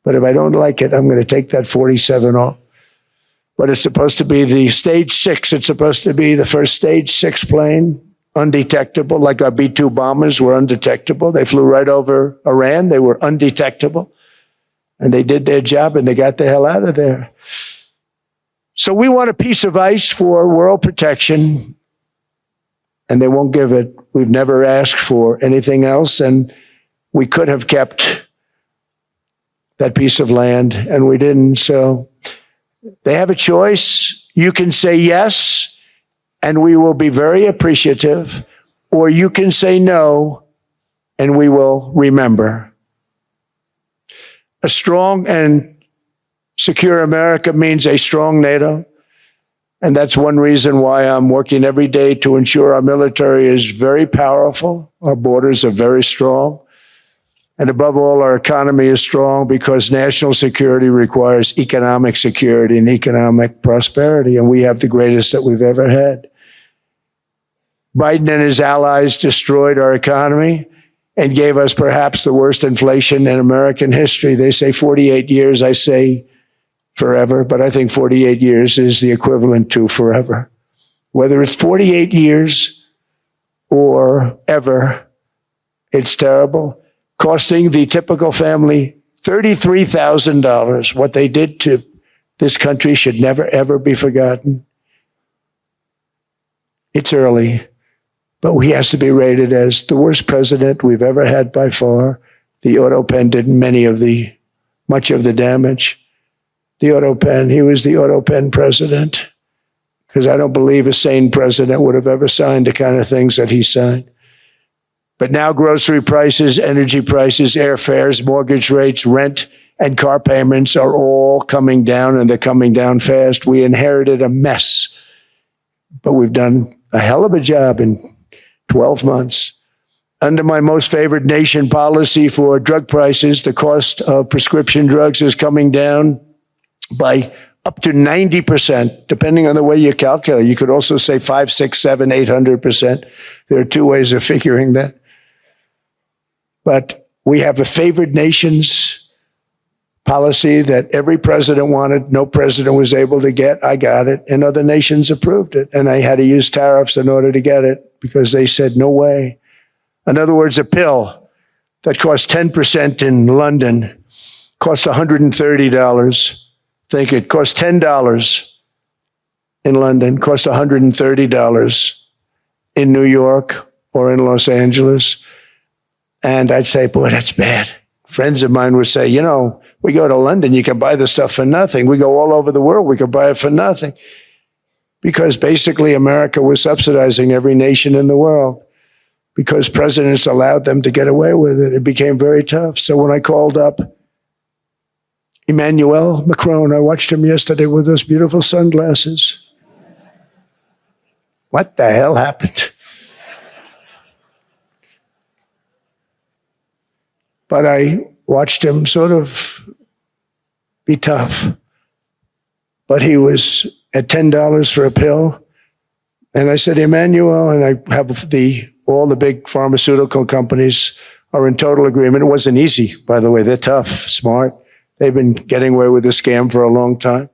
But if I don't like it, I'm going to take that 47 off. But it's supposed to be the stage 6. It's supposed to be the first stage 6 plane, undetectable, like our B-2 bombers were undetectable. They flew right over Iran. They were undetectable. And they did their job, and they got the hell out of there. So we want a piece of ice for world protection, and they won't give it. We've never asked for anything else, and we could have kept that piece of land, and we didn't. So they have a choice. You can say yes, and we will be very appreciative, or you can say no, and we will remember. A strong and secure America means a strong NATO. And that's one reason why I'm working every day to ensure our military is very powerful. Our borders are very strong. And above all, our economy is strong because national security requires economic security and economic prosperity. And we have the greatest that we've ever had. Biden and his allies destroyed our economy and gave us perhaps the worst inflation in American history. They say 48 years, I say forever, but I think 48 years is the equivalent to forever. Whether it's 48 years or ever, it's terrible, costing the typical family $33,000. What they did to this country should never, ever be forgotten. It's early. But he has to be rated as the worst president we've ever had by far. The auto pen did much of the damage. The auto pen, he was the auto pen president. Because I don't believe a sane president would have ever signed the kind of things that he signed. But now grocery prices, energy prices, airfares, mortgage rates, rent, and car payments are all coming down, and they're coming down fast. We inherited a mess. But we've done a hell of a job in 12 months. Under my most favored nation policy for drug prices, the cost of prescription drugs is coming down by up to 90%, depending on the way you calculate. You could also say 5, 6, 7, 800%. There are two ways of figuring that. But we have a favored nations policy that every president wanted, no president was able to get. I got it, and other nations approved it. And I had to use tariffs in order to get it because they said, no way. In other words, a pill that costs 10% in London costs $130. Think it costs $10 in London, costs $130 in New York or in Los Angeles. And I'd say, boy, that's bad. Friends of mine would say, you know, we go to London, you can buy the stuff for nothing. We go all over the world, we can buy it for nothing. Because basically America was subsidizing every nation in the world because presidents allowed them to get away with it. It became very tough. So when I called up Emmanuel Macron, I watched him yesterday with those beautiful sunglasses. What the hell happened? But I watched him sort of be tough. But he was at $10 for a pill. And I said, Emmanuel, and I have all the big pharmaceutical companies are in total agreement. It wasn't easy, by the way. They're tough, smart. They've been getting away with the scam for a long time.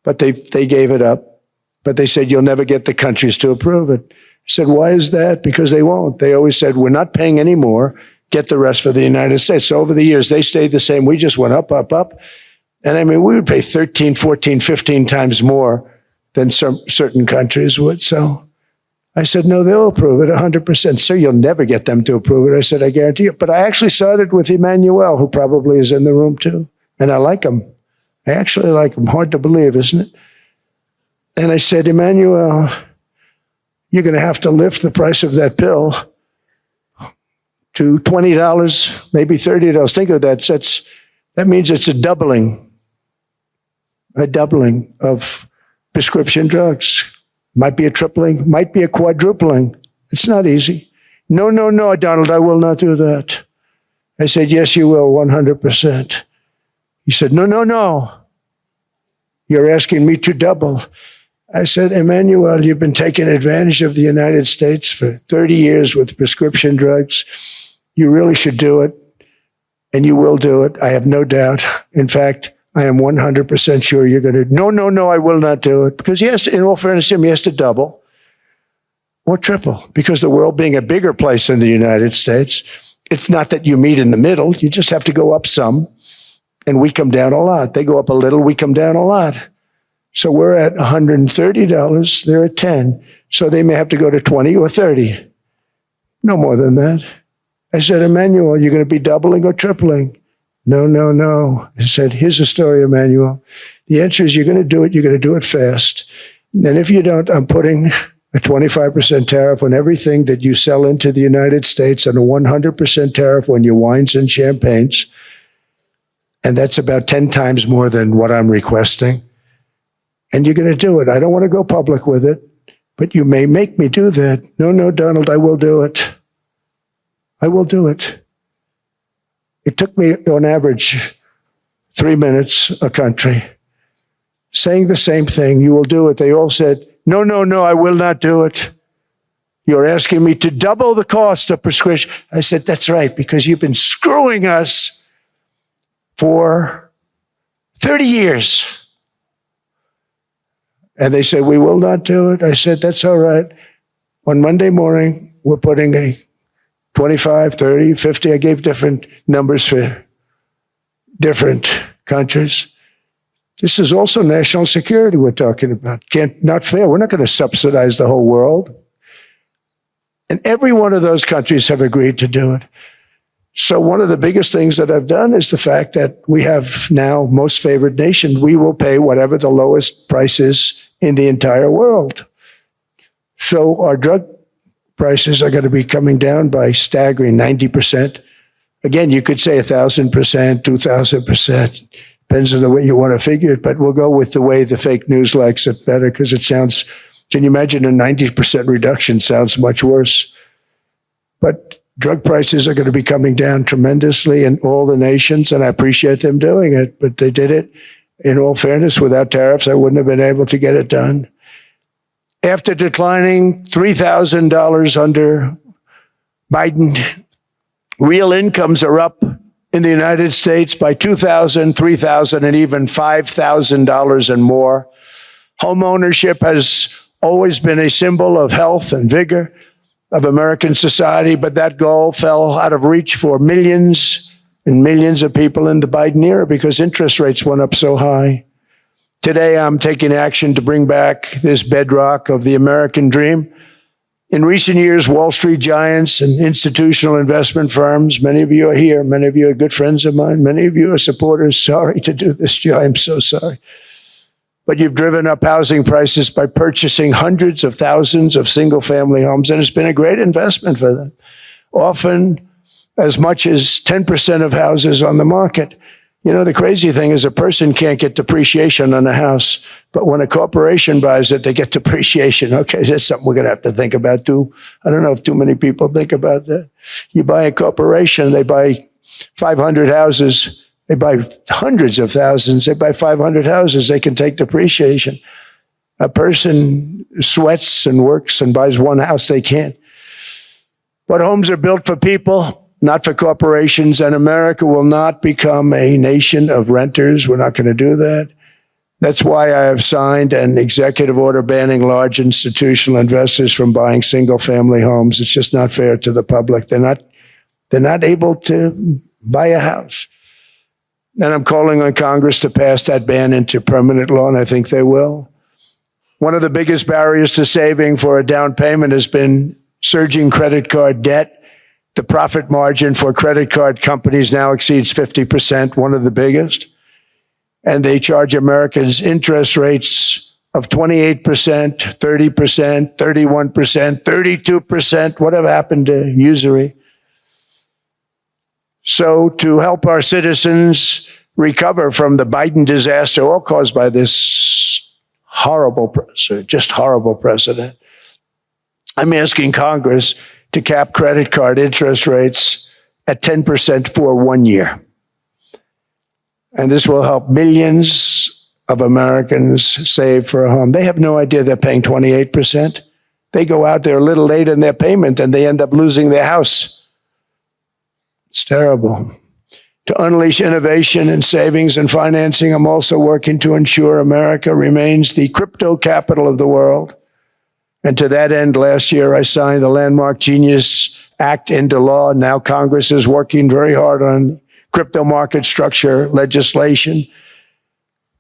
But they gave it up. But they said, you'll never get the countries to approve it. I said, why is that? Because they won't. They always said, we're not paying any more. Get the rest for the United States. So over the years, they stayed the same. We just went up, up, up. And I mean, we would pay 13, 14, 15 times more than some certain countries would. So I said, no, they'll approve it 100%. Sir, you'll never get them to approve it. I said, I guarantee you. But I actually started with Emmanuel, who probably is in the room too. And I like him. I actually like him. Hard to believe, isn't it? And I said, Emmanuel, you're going to have to lift the price of that pill to $20, maybe $30. Think of that. That means it's a doubling of prescription drugs. Might be a tripling, might be a quadrupling. It's not easy. No, no, no, Donald, I will not do that. I said, yes, you will, 100%. He said, no, no, no. You're asking me to double. I said, Emmanuel, you've been taking advantage of the United States for 30 years with prescription drugs. You really should do it, and you will do it. I have no doubt. In fact, I am 100% sure you're going to. No, no, no, I will not do it. Because yes, in all fairness to him, he has to double or triple. Because the world being a bigger place than the United States, it's not that you meet in the middle. You just have to go up some, and we come down a lot. They go up a little, we come down a lot. So we're at $130, they're at 10. So they may have to go to 20 or 30. No more than that. I said, Emmanuel, you're going to be doubling or tripling? No, no, no. I said, here's the story, Emmanuel. The answer is you're going to do it. You're going to do it fast. And if you don't, I'm putting a 25% tariff on everything that you sell into the United States and a 100% tariff on your wines and champagnes. And that's about 10 times more than what I'm requesting. And you're going to do it. I don't want to go public with it, but you may make me do that. No, no, Donald, I will do it. I will do it. It took me, on average, 3 minutes a country saying the same thing. You will do it. They all said, no, no, no, I will not do it. You're asking me to double the cost of prescription. I said, that's right, because you've been screwing us for 30 years. And they said, we will not do it. I said, that's all right. On Monday morning, we're putting a 25, 30, 50. I gave different numbers for different countries. This is also national security we're talking about. Not fair. We're not going to subsidize the whole world. And every one of those countries have agreed to do it. So one of the biggest things that I've done is the fact that we have now most favored nation. We will pay whatever the lowest price is in the entire world. So our drug prices are going to be coming down by staggering 90%. Again, you could say 1,000%, 2,000%. Depends on the way you want to figure it, but we'll go with the way the fake news likes it better because it sounds, can you imagine a 90% reduction sounds much worse. But drug prices are going to be coming down tremendously in all the nations, and I appreciate them doing it, but they did it. In all fairness, without tariffs, I wouldn't have been able to get it done. After declining $3,000 under Biden, real incomes are up in the United States by $2,000, $3,000, and even $5,000 and more. Home ownership has always been a symbol of health and vigor of American society, but that goal fell out of reach for millions and millions of people in the Biden era because interest rates went up so high. Today, I'm taking action to bring back this bedrock of the American dream. In recent years, Wall Street giants and institutional investment firms, many of you are here, many of you are good friends of mine, many of you are supporters. Sorry to do this, Joe, I'm so sorry. But you've driven up housing prices by purchasing hundreds of thousands of single-family homes, and it's been a great investment for them. Often as much as 10% of houses on the market. You know, the crazy thing is a person can't get depreciation on a house, but when a corporation buys it, they get depreciation. Okay, that's something we're going to have to think about too. I don't know if too many people think about that. You buy a corporation, they buy 500 houses, they buy hundreds of thousands, they buy 500 houses, they can take depreciation. A person sweats and works and buys one house, they can't. But homes are built for people, not for corporations, and America will not become a nation of renters. We're not going to do that. That's why I have signed an executive order banning large institutional investors from buying single-family homes. It's just not fair to the public. They're not able to buy a house. And I'm calling on Congress to pass that ban into permanent law, and I think they will. One of the biggest barriers to saving for a down payment has been surging credit card debt. The profit margin for credit card companies now exceeds 50%, one of the biggest. And they charge Americans interest rates of 28%, 30%, 31%, 32%. Whatever happened to usury? So to help our citizens recover from the Biden disaster, all caused by this horrible precedent, I'm asking Congress to cap credit card interest rates at 10% for 1 year. And this will help millions of Americans save for a home. They have no idea they're paying 28%. They go out there a little late in their payment and they end up losing their house. It's terrible. To unleash innovation in savings and financing, I'm also working to ensure America remains the crypto capital of the world. And to that end, last year, I signed the landmark Genius Act into law. Now Congress is working very hard on crypto market structure legislation,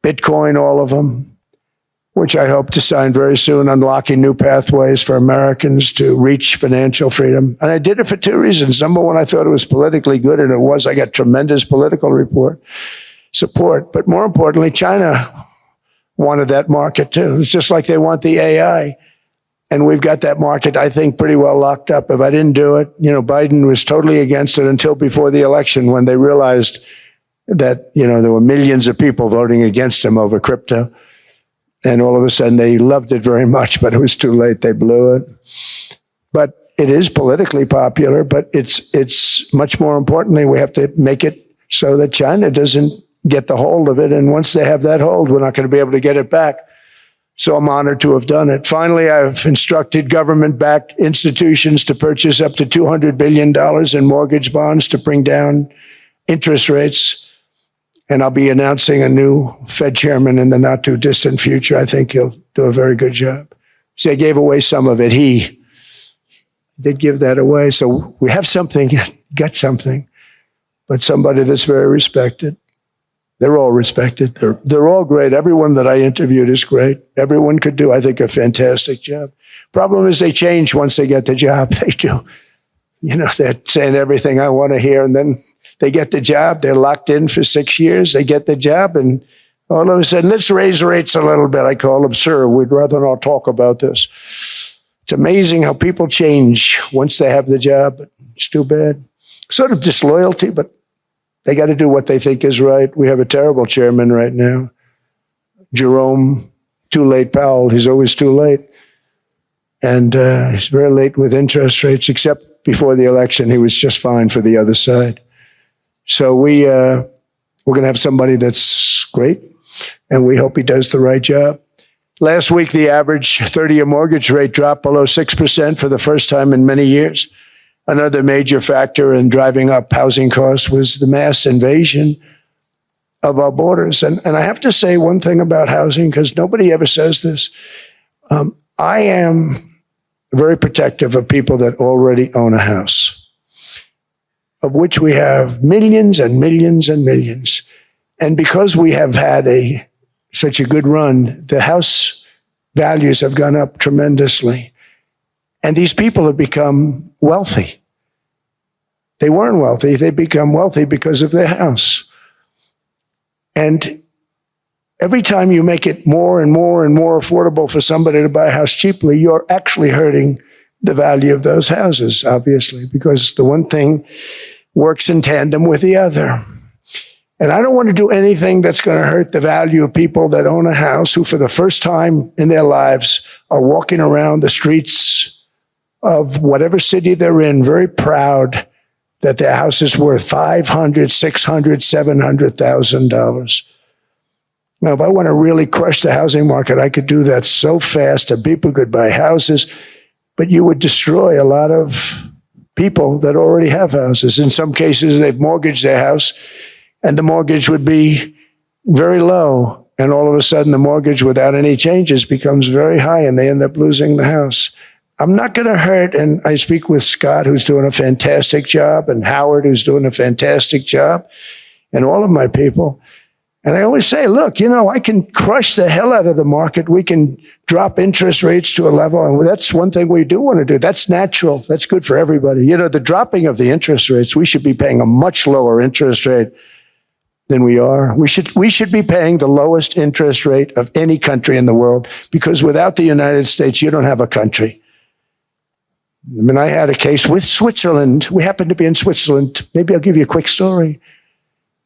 Bitcoin, all of them, which I hope to sign very soon, unlocking new pathways for Americans to reach financial freedom. And I did it for two reasons. Number one, I thought it was politically good, and it was. I got tremendous political support. But more importantly, China wanted that market too. It's just like they want the AI. And we've got that market, I think, pretty well locked up. If I didn't do it, Biden was totally against it until before the election when they realized that, there were millions of people voting against him over crypto. And all of a sudden they loved it very much, but it was too late. They blew it. But it is politically popular, but it's much more importantly, we have to make it so that China doesn't get the hold of it. And once they have that hold, we're not going to be able to get it back. So I'm honored to have done it. Finally, I've instructed government-backed institutions to purchase up to $200 billion in mortgage bonds to bring down interest rates. And I'll be announcing a new Fed chairman in the not-too-distant future. I think he'll do a very good job. See, I gave away some of it. He did give that away. So we have something, got something, but somebody that's very respected. They're all respected. They're all great. Everyone that I interviewed is great. Everyone could do, I think, a fantastic job. Problem is they change once they get the job. They do. They're saying everything I want to hear, and then they get the job. They're locked in for 6 years. They get the job, and all of a sudden, let's raise rates a little bit. I call them, sir, we'd rather not talk about this. It's amazing how people change once they have the job. But it's too bad. Sort of disloyalty, but they got to do what they think is right. We have a terrible chairman right now. Jerome, too late Powell. He's always too late. And he's very late with interest rates, except before the election, he was just fine for the other side. So we're going to have somebody that's great, and we hope he does the right job. Last week, the average 30-year mortgage rate dropped below 6% for the first time in many years. Another major factor in driving up housing costs was the mass invasion of our borders. And I have to say one thing about housing, because nobody ever says this. I am very protective of people that already own a house, of which we have millions and millions and millions. And because we have had such a good run, the house values have gone up tremendously. And these people have become wealthy. They weren't wealthy. They become wealthy because of their house. And every time you make it more and more and more affordable for somebody to buy a house cheaply, you're actually hurting the value of those houses, obviously, because the one thing works in tandem with the other. And I don't want to do anything that's going to hurt the value of people that own a house who, for the first time in their lives, are walking around the streets of whatever city they're in, very proud that their house is worth $500,000, $600,000, $700,000. Now, if I want to really crush the housing market, I could do that so fast and people could buy houses, but you would destroy a lot of people that already have houses. In some cases, they've mortgaged their house, and the mortgage would be very low. And all of a sudden, the mortgage without any changes becomes very high, and they end up losing the house. I'm not going to hurt, and I speak with Scott, who's doing a fantastic job, and Howard, who's doing a fantastic job, and all of my people. And I always say, look, I can crush the hell out of the market. We can drop interest rates to a level, and that's one thing we do want to do. That's natural. That's good for everybody. The dropping of the interest rates, we should be paying a much lower interest rate than we are. We should be paying the lowest interest rate of any country in the world, because without the United States, you don't have a country. I had a case with Switzerland. We happened to be in Switzerland. Maybe I'll give you a quick story.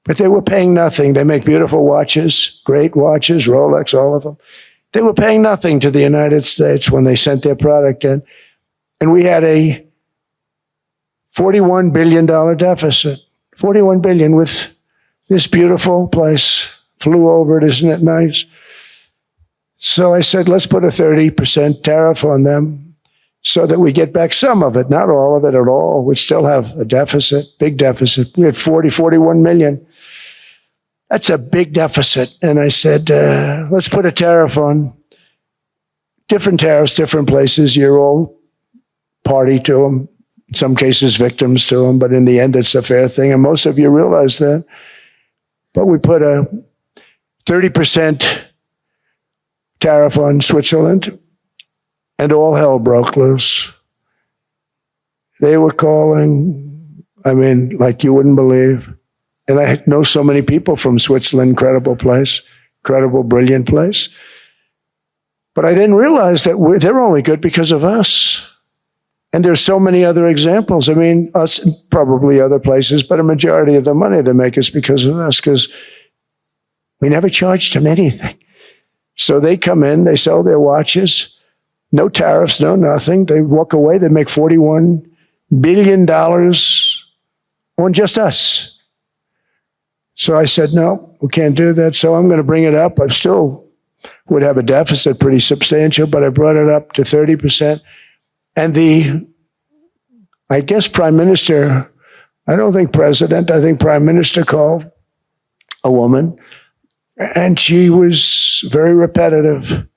But they were paying nothing. They make beautiful watches, great watches, Rolex, all of them. They were paying nothing to the United States when they sent their product in. And we had a $41 billion deficit. $41 billion with this beautiful place. Flew over it, isn't it nice? So I said, let's put a 30% tariff on them, so that we get back some of it, not all of it at all. We still have a deficit, big deficit. We had 41 million. That's a big deficit. And I said, let's put a tariff on. Different tariffs, different places. You're all party to them. In some cases, victims to them. But in the end, it's a fair thing. And most of you realize that. But we put a 30% tariff on Switzerland. And all hell broke loose. They were calling, like you wouldn't believe. And I know so many people from Switzerland, incredible place, incredible, brilliant place. But I then realized that they're only good because of us. And there's so many other examples. Us and probably other places, but a majority of the money they make is because of us, because we never charged them anything. So they come in, they sell their watches, no tariffs, no nothing. They walk away, they make $41 billion on just us. So I said, no, we can't do that. So I'm going to bring it up. I still would have a deficit pretty substantial, but I brought it up to 30%. And I guess Prime Minister, I don't think President, I think Prime Minister called a woman, and she was very repetitive.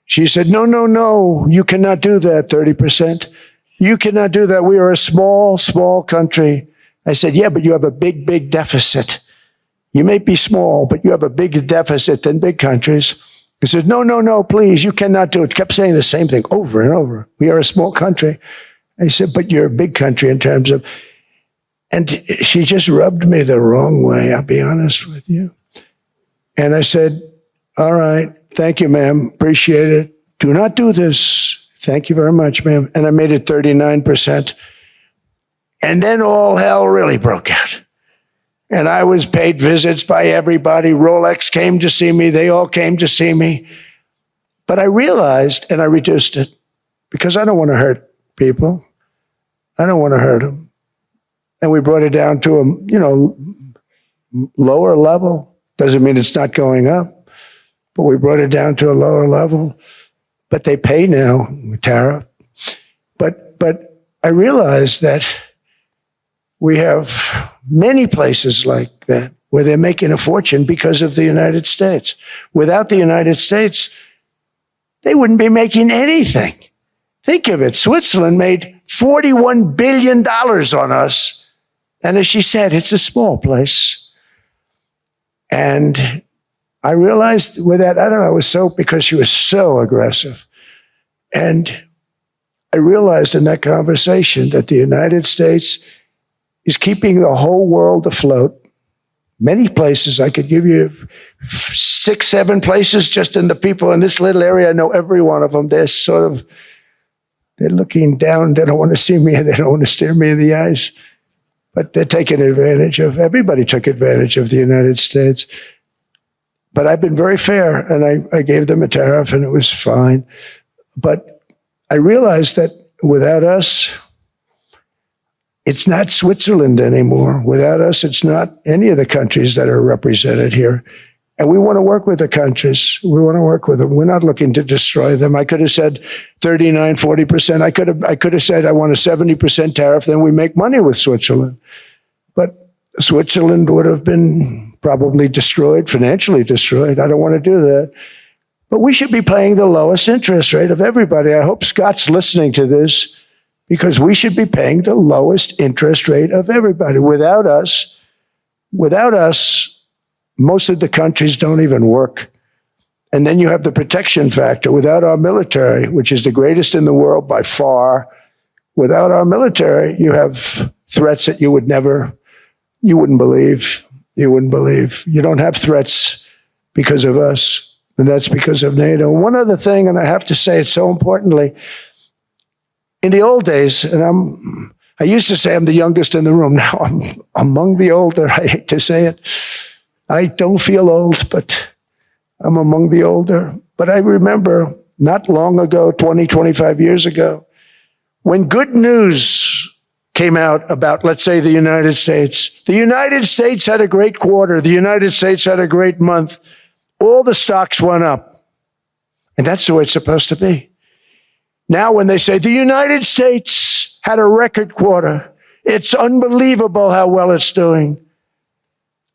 She said, no, you cannot do that, 30%. You cannot do that. We are a small, small country. I said, yeah, but you have a big, big deficit. You may be small, but you have a bigger deficit than big countries. He said, no, please, you cannot do it. Kept saying the same thing over and over. We are a small country. I said, but you're a big country in terms of, and she just rubbed me the wrong way, I'll be honest with you. And I said, all right. Thank you, ma'am. Appreciate it. Do not do this. Thank you very much, ma'am. And I made it 39%. And then all hell really broke out. And I was paid visits by everybody. Rolex came to see me. They all came to see me. But I realized, and I reduced it, because I don't want to hurt people. I don't want to hurt them. And we brought it down to a, lower level. Doesn't mean it's not going up. But we brought it down to a lower level. But they pay now with tariff. But I realized that we have many places like that where they're making a fortune because of the United States. Without the United States, they wouldn't be making anything. Think of it. Switzerland made $41 billion on us. And as she said, it's a small place. And I realized with that, I don't know, it was so, because she was so aggressive. And I realized in that conversation that the United States is keeping the whole world afloat. Many places, I could give you 6, 7 places just in the people in this little area. I know every one of them. They're looking down. They don't want to see me. They don't want to stare me in the eyes. But they're taking advantage of, everybody took advantage of the United States. But I've been very fair, and I gave them a tariff, and it was fine. But I realized that without us, it's not Switzerland anymore. Without us, it's not any of the countries that are represented here. And we want to work with the countries. We want to work with them. We're not looking to destroy them. I could have said 39, 40%. I could have said I want a 70% tariff, then we make money with Switzerland. But Switzerland would have been probably destroyed, financially destroyed. I don't want to do that. But we should be paying the lowest interest rate of everybody. I hope Scott's listening to this, because we should be paying the lowest interest rate of everybody. Without us, most of the countries don't even work. And then you have the protection factor. Without our military, which is the greatest in the world by far, without our military, you have threats that you wouldn't believe. You wouldn't believe. You don't have threats because of us, and that's because of NATO. One other thing, and I have to say it so importantly, in the old days, and I used to say I'm the youngest in the room. Now I'm among the older. I hate to say it. I don't feel old, but I'm among the older. But I remember not long ago, 20, 25 years ago, when good news came out about, let's say, the United States. The United States had a great quarter. The United States had a great month. All the stocks went up. And that's the way it's supposed to be. Now when they say the United States had a record quarter, it's unbelievable how well it's doing,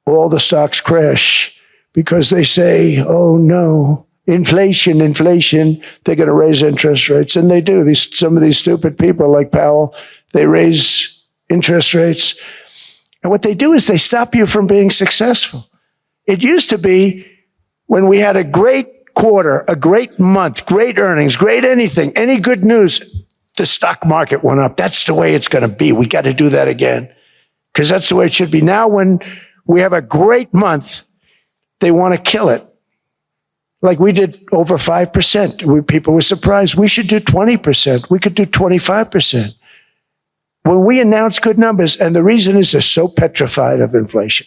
all the stocks crash because they say, oh no, inflation, they're going to raise interest rates. And they do. Some of these stupid people like Powell, they raise interest rates. And what they do is they stop you from being successful. It used to be when we had a great quarter, a great month, great earnings, great anything, any good news, the stock market went up. That's the way it's going to be. We got to do that again because that's the way it should be. Now when we have a great month, they want to kill it. Like we did over 5%. People were surprised. We should do 20%. We could do 25%. When we announce good numbers, and the reason is they're so petrified of inflation.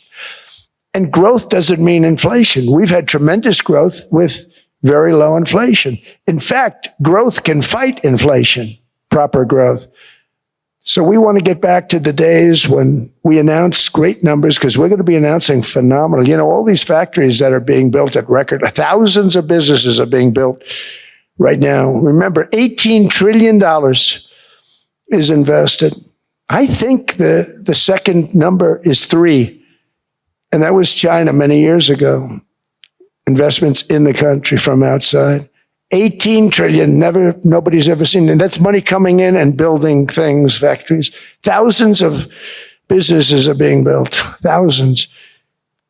And growth doesn't mean inflation. We've had tremendous growth with very low inflation. In fact, growth can fight inflation, proper growth. So we want to get back to the days when we announce great numbers, because we're going to be announcing phenomenal. You know, all these factories that are being built at record, thousands of businesses are being built right now. Remember, $18 trillion is invested. I think the second number is 3. And that was China many years ago. Investments in the country from outside. 18 trillion, nobody's ever seen. And that's money coming in and building things, factories. Thousands of businesses are being built. Thousands.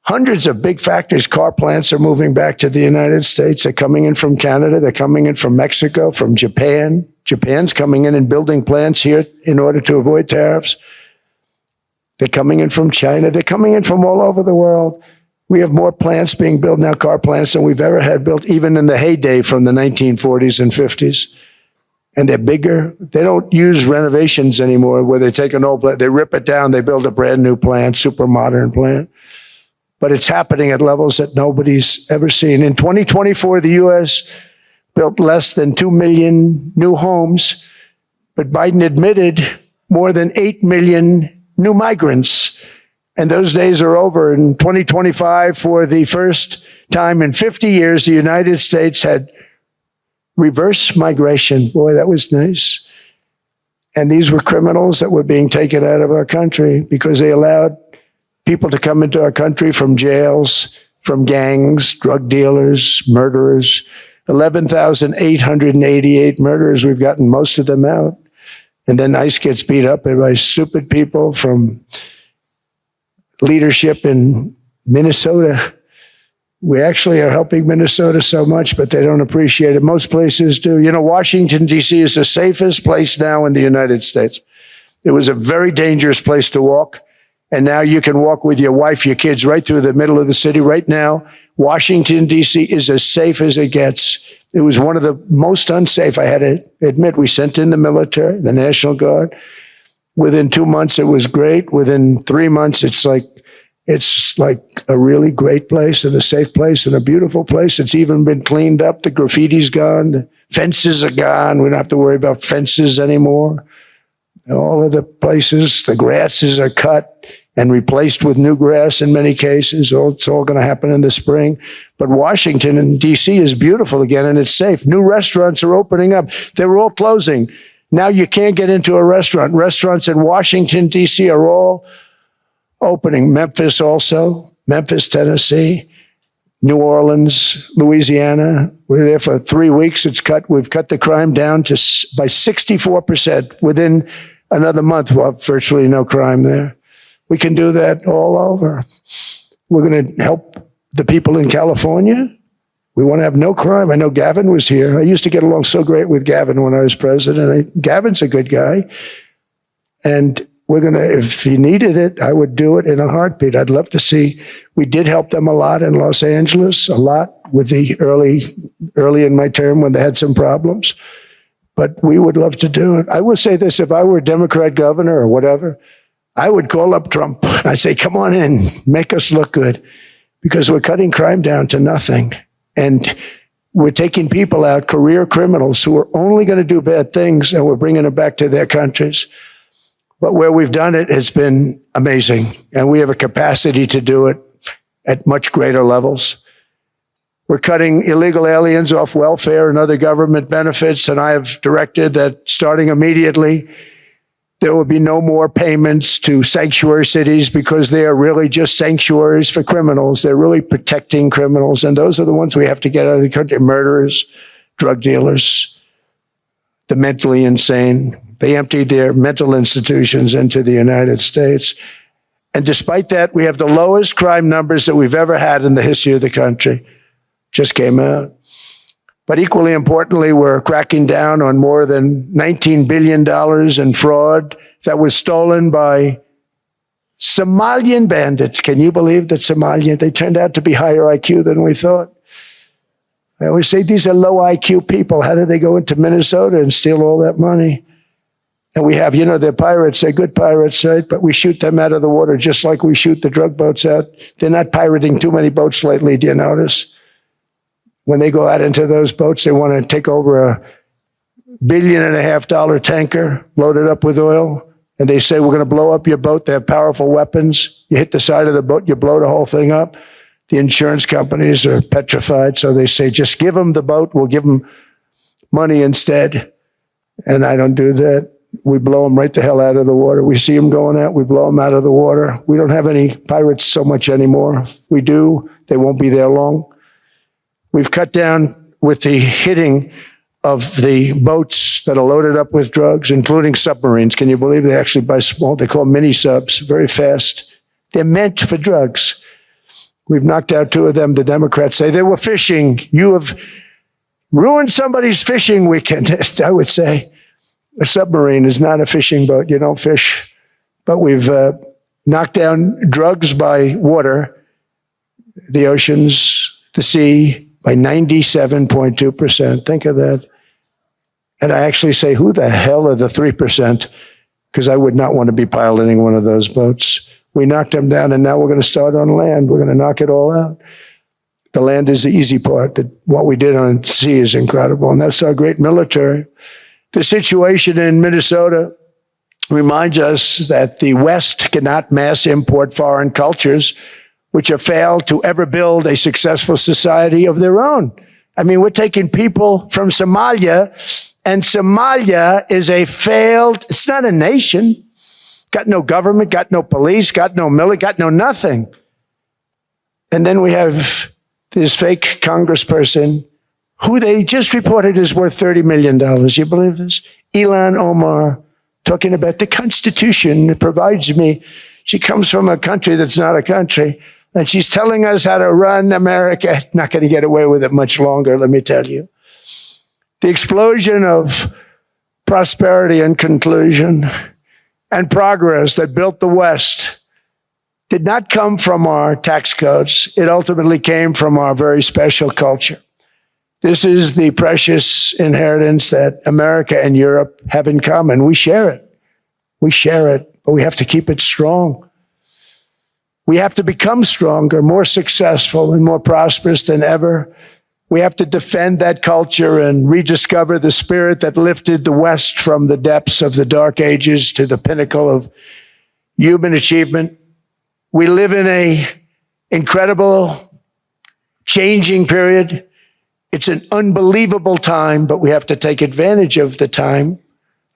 Hundreds of big factories, car plants are moving back to the United States. They're coming in from Canada. They're coming in from Mexico, from Japan. Japan's coming in and building plants here in order to avoid tariffs. They're coming in from China. They're coming in from all over the world. We have more plants being built now, car plants, than we've ever had built, even in the heyday from the 1940s and 50s. And they're bigger. They don't use renovations anymore where they take an old plant, they rip it down, they build a brand new plant, super modern plant. But it's happening at levels that nobody's ever seen. In 2024, the U.S. built less than 2 million new homes, but Biden admitted more than 8 million new migrants. And those days are over. In 2025, for the first time in 50 years, the United States had reverse migration. Boy, that was nice. And these were criminals that were being taken out of our country because they allowed people to come into our country from jails, from gangs, drug dealers, murderers. 11,888 murderers. We've gotten most of them out. And then ICE gets beat up by stupid people from leadership in Minnesota. We actually are helping Minnesota so much, but they don't appreciate it. Most places do. You know, Washington, D.C. is the safest place now in the United States. It was a very dangerous place to walk. And now you can walk with your wife, your kids, right through the middle of the city. Right now, Washington, D.C. is as safe as it gets. It was one of the most unsafe, I had to admit. We sent in the military, the National Guard. Within 2 months, it was great. Within 3 months, it's like a really great place and a safe place and a beautiful place. It's even been cleaned up. The graffiti's gone. The fences are gone. We don't have to worry about fences anymore. All of the places, the grasses are cut and replaced with new grass in many cases. It's all going to happen in the spring. But Washington and D.C. is beautiful again, and it's safe. New restaurants are opening up. They were all closing. Now you can't get into a restaurant. Restaurants in Washington, D.C. are all opening. Memphis also, Memphis, Tennessee, New Orleans, Louisiana. We're there for 3 weeks. We've cut the crime down by 64%. Within another month, we'll have virtually no crime there. We can do that all over. We're going to help the people in California. We want to have no crime. I know Gavin was here. I used to get along so great with Gavin when I was president. Gavin's a good guy. And we're going to, if he needed it, I would do it in a heartbeat. I'd love to see. We did help them a lot in Los Angeles, a lot with the early in my term when they had some problems. But we would love to do it. I will say this, if I were a Democrat governor or whatever, I would call up Trump. I'd say, come on in, make us look good, because we're cutting crime down to nothing. And we're taking people out, career criminals who are only going to do bad things, and we're bringing them back to their countries. But where we've done it has been amazing, and we have a capacity to do it at much greater levels. We're cutting illegal aliens off welfare and other government benefits, and I have directed that starting immediately, there will be no more payments to sanctuary cities, because they are really just sanctuaries for criminals. They're really protecting criminals, and those are the ones we have to get out of the country. Murderers, drug dealers, the mentally insane. They emptied their mental institutions into the United States. And despite that, we have the lowest crime numbers that we've ever had in the history of the country. Just came out. But equally importantly, we're cracking down on more than $19 billion in fraud that was stolen by Somalian bandits. Can you believe that they turned out to be higher IQ than we thought? I always say these are low IQ people. How did they go into Minnesota and steal all that money? And we have, they're pirates, they're good pirates, right? But we shoot them out of the water just like we shoot the drug boats out. They're not pirating too many boats lately, do you notice? When they go out into those boats, they want to take over $1.5 billion tanker loaded up with oil. And they say, we're going to blow up your boat. They have powerful weapons. You hit the side of the boat, you blow the whole thing up. The insurance companies are petrified. So they say, just give them the boat. We'll give them money instead. And I don't do that. We blow them right the hell out of the water. We see them going out, we blow them out of the water. We don't have any pirates so much anymore. If we do, they won't be there long. We've cut down with the hitting of the boats that are loaded up with drugs, including submarines. Can you believe they actually buy small, they call mini subs, very fast. They're meant for drugs. We've knocked out 2 of them. The Democrats say they were fishing. You have ruined somebody's fishing weekend, I would say. A submarine is not a fishing boat. You don't fish. But we've knocked down drugs by water, the oceans, the sea, by 97.2%. Think of that. And I actually say, who the hell are the 3%? Because I would not want to be piloting one of those boats. We knocked them down, and now we're going to start on land. We're going to knock it all out. The land is the easy part. What we did on sea is incredible, and that's our great military. The situation in Minnesota reminds us that the West cannot mass import foreign cultures which have failed to ever build a successful society of their own. I mean, we're taking people from Somalia And Somalia is a failed, it's not a nation. Got no government, got no police, got no military, got no nothing. And then we have this fake congressperson who they just reported is worth $30 million. You believe this? Ilan Omar, talking about the Constitution that provides me. She comes from a country that's not a country, and she's telling us how to run America. Not going to get away with it much longer, let me tell you. The explosion of prosperity and conclusion and progress that built the West did not come from our tax codes. It ultimately came from our very special culture. This is the precious inheritance that America and Europe have in common. We share it. We share it, but we have to keep it strong. We have to become stronger, more successful, and more prosperous than ever. We have to defend that culture and rediscover the spirit that lifted the West from the depths of the Dark Ages to the pinnacle of human achievement. We live in an incredible, changing period. It's an unbelievable time, but we have to take advantage of the time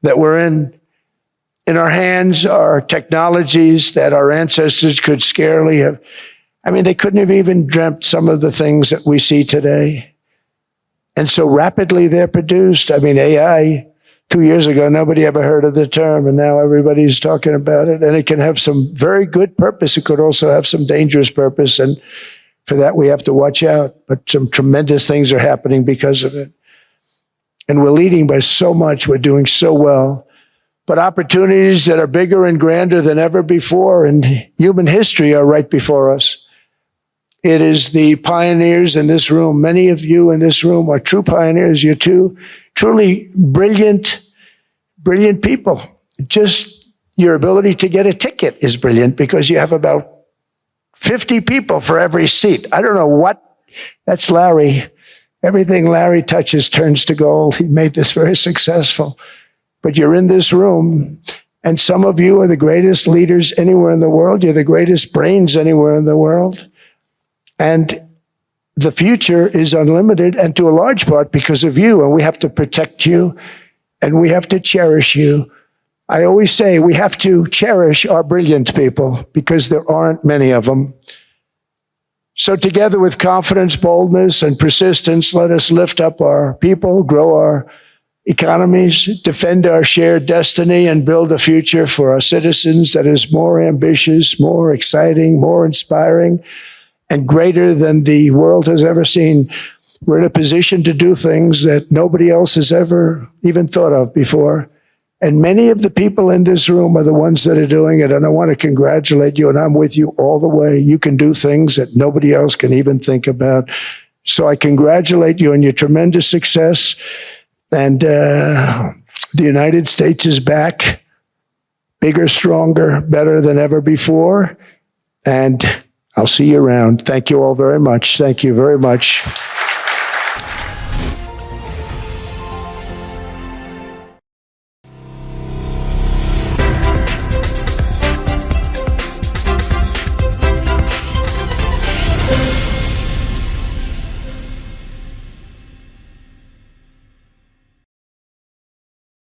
that we're in. In our hands are technologies that our ancestors could scarcely have. They couldn't have even dreamt some of the things that we see today. And so rapidly they're produced. AI, 2 years ago, nobody ever heard of the term, and now everybody's talking about it. And it can have some very good purpose. It could also have some dangerous purpose. And for that, we have to watch out. But some tremendous things are happening because of it. And we're leading by so much. We're doing so well. But opportunities that are bigger and grander than ever before in human history are right before us. It is the pioneers in this room. Many of you in this room are true pioneers. You're truly brilliant people. Just your ability to get a ticket is brilliant because you have about 50 people for every seat. I don't know what. That's Larry. Everything Larry touches turns to gold. He made this very successful. But you're in this room, and some of you are the greatest leaders anywhere in the world. You're the greatest brains anywhere in the world. And the future is unlimited, and to a large part because of you, and we have to protect you, and we have to cherish you. I always say we have to cherish our brilliant people because there aren't many of them. So together with confidence, boldness, and persistence, let us lift up our people, grow our economies, defend our shared destiny, and build a future for our citizens that is more ambitious, more exciting, more inspiring, and greater than the world has ever seen. We're in a position to do things that nobody else has ever even thought of before. And many of the people in this room are the ones that are doing it. And I want to congratulate you, and I'm with you all the way. You can do things that nobody else can even think about. So I congratulate you on your tremendous success. And the United States is back, bigger, stronger, better than ever before. And I'll see you around. Thank you all very much. Thank you very much.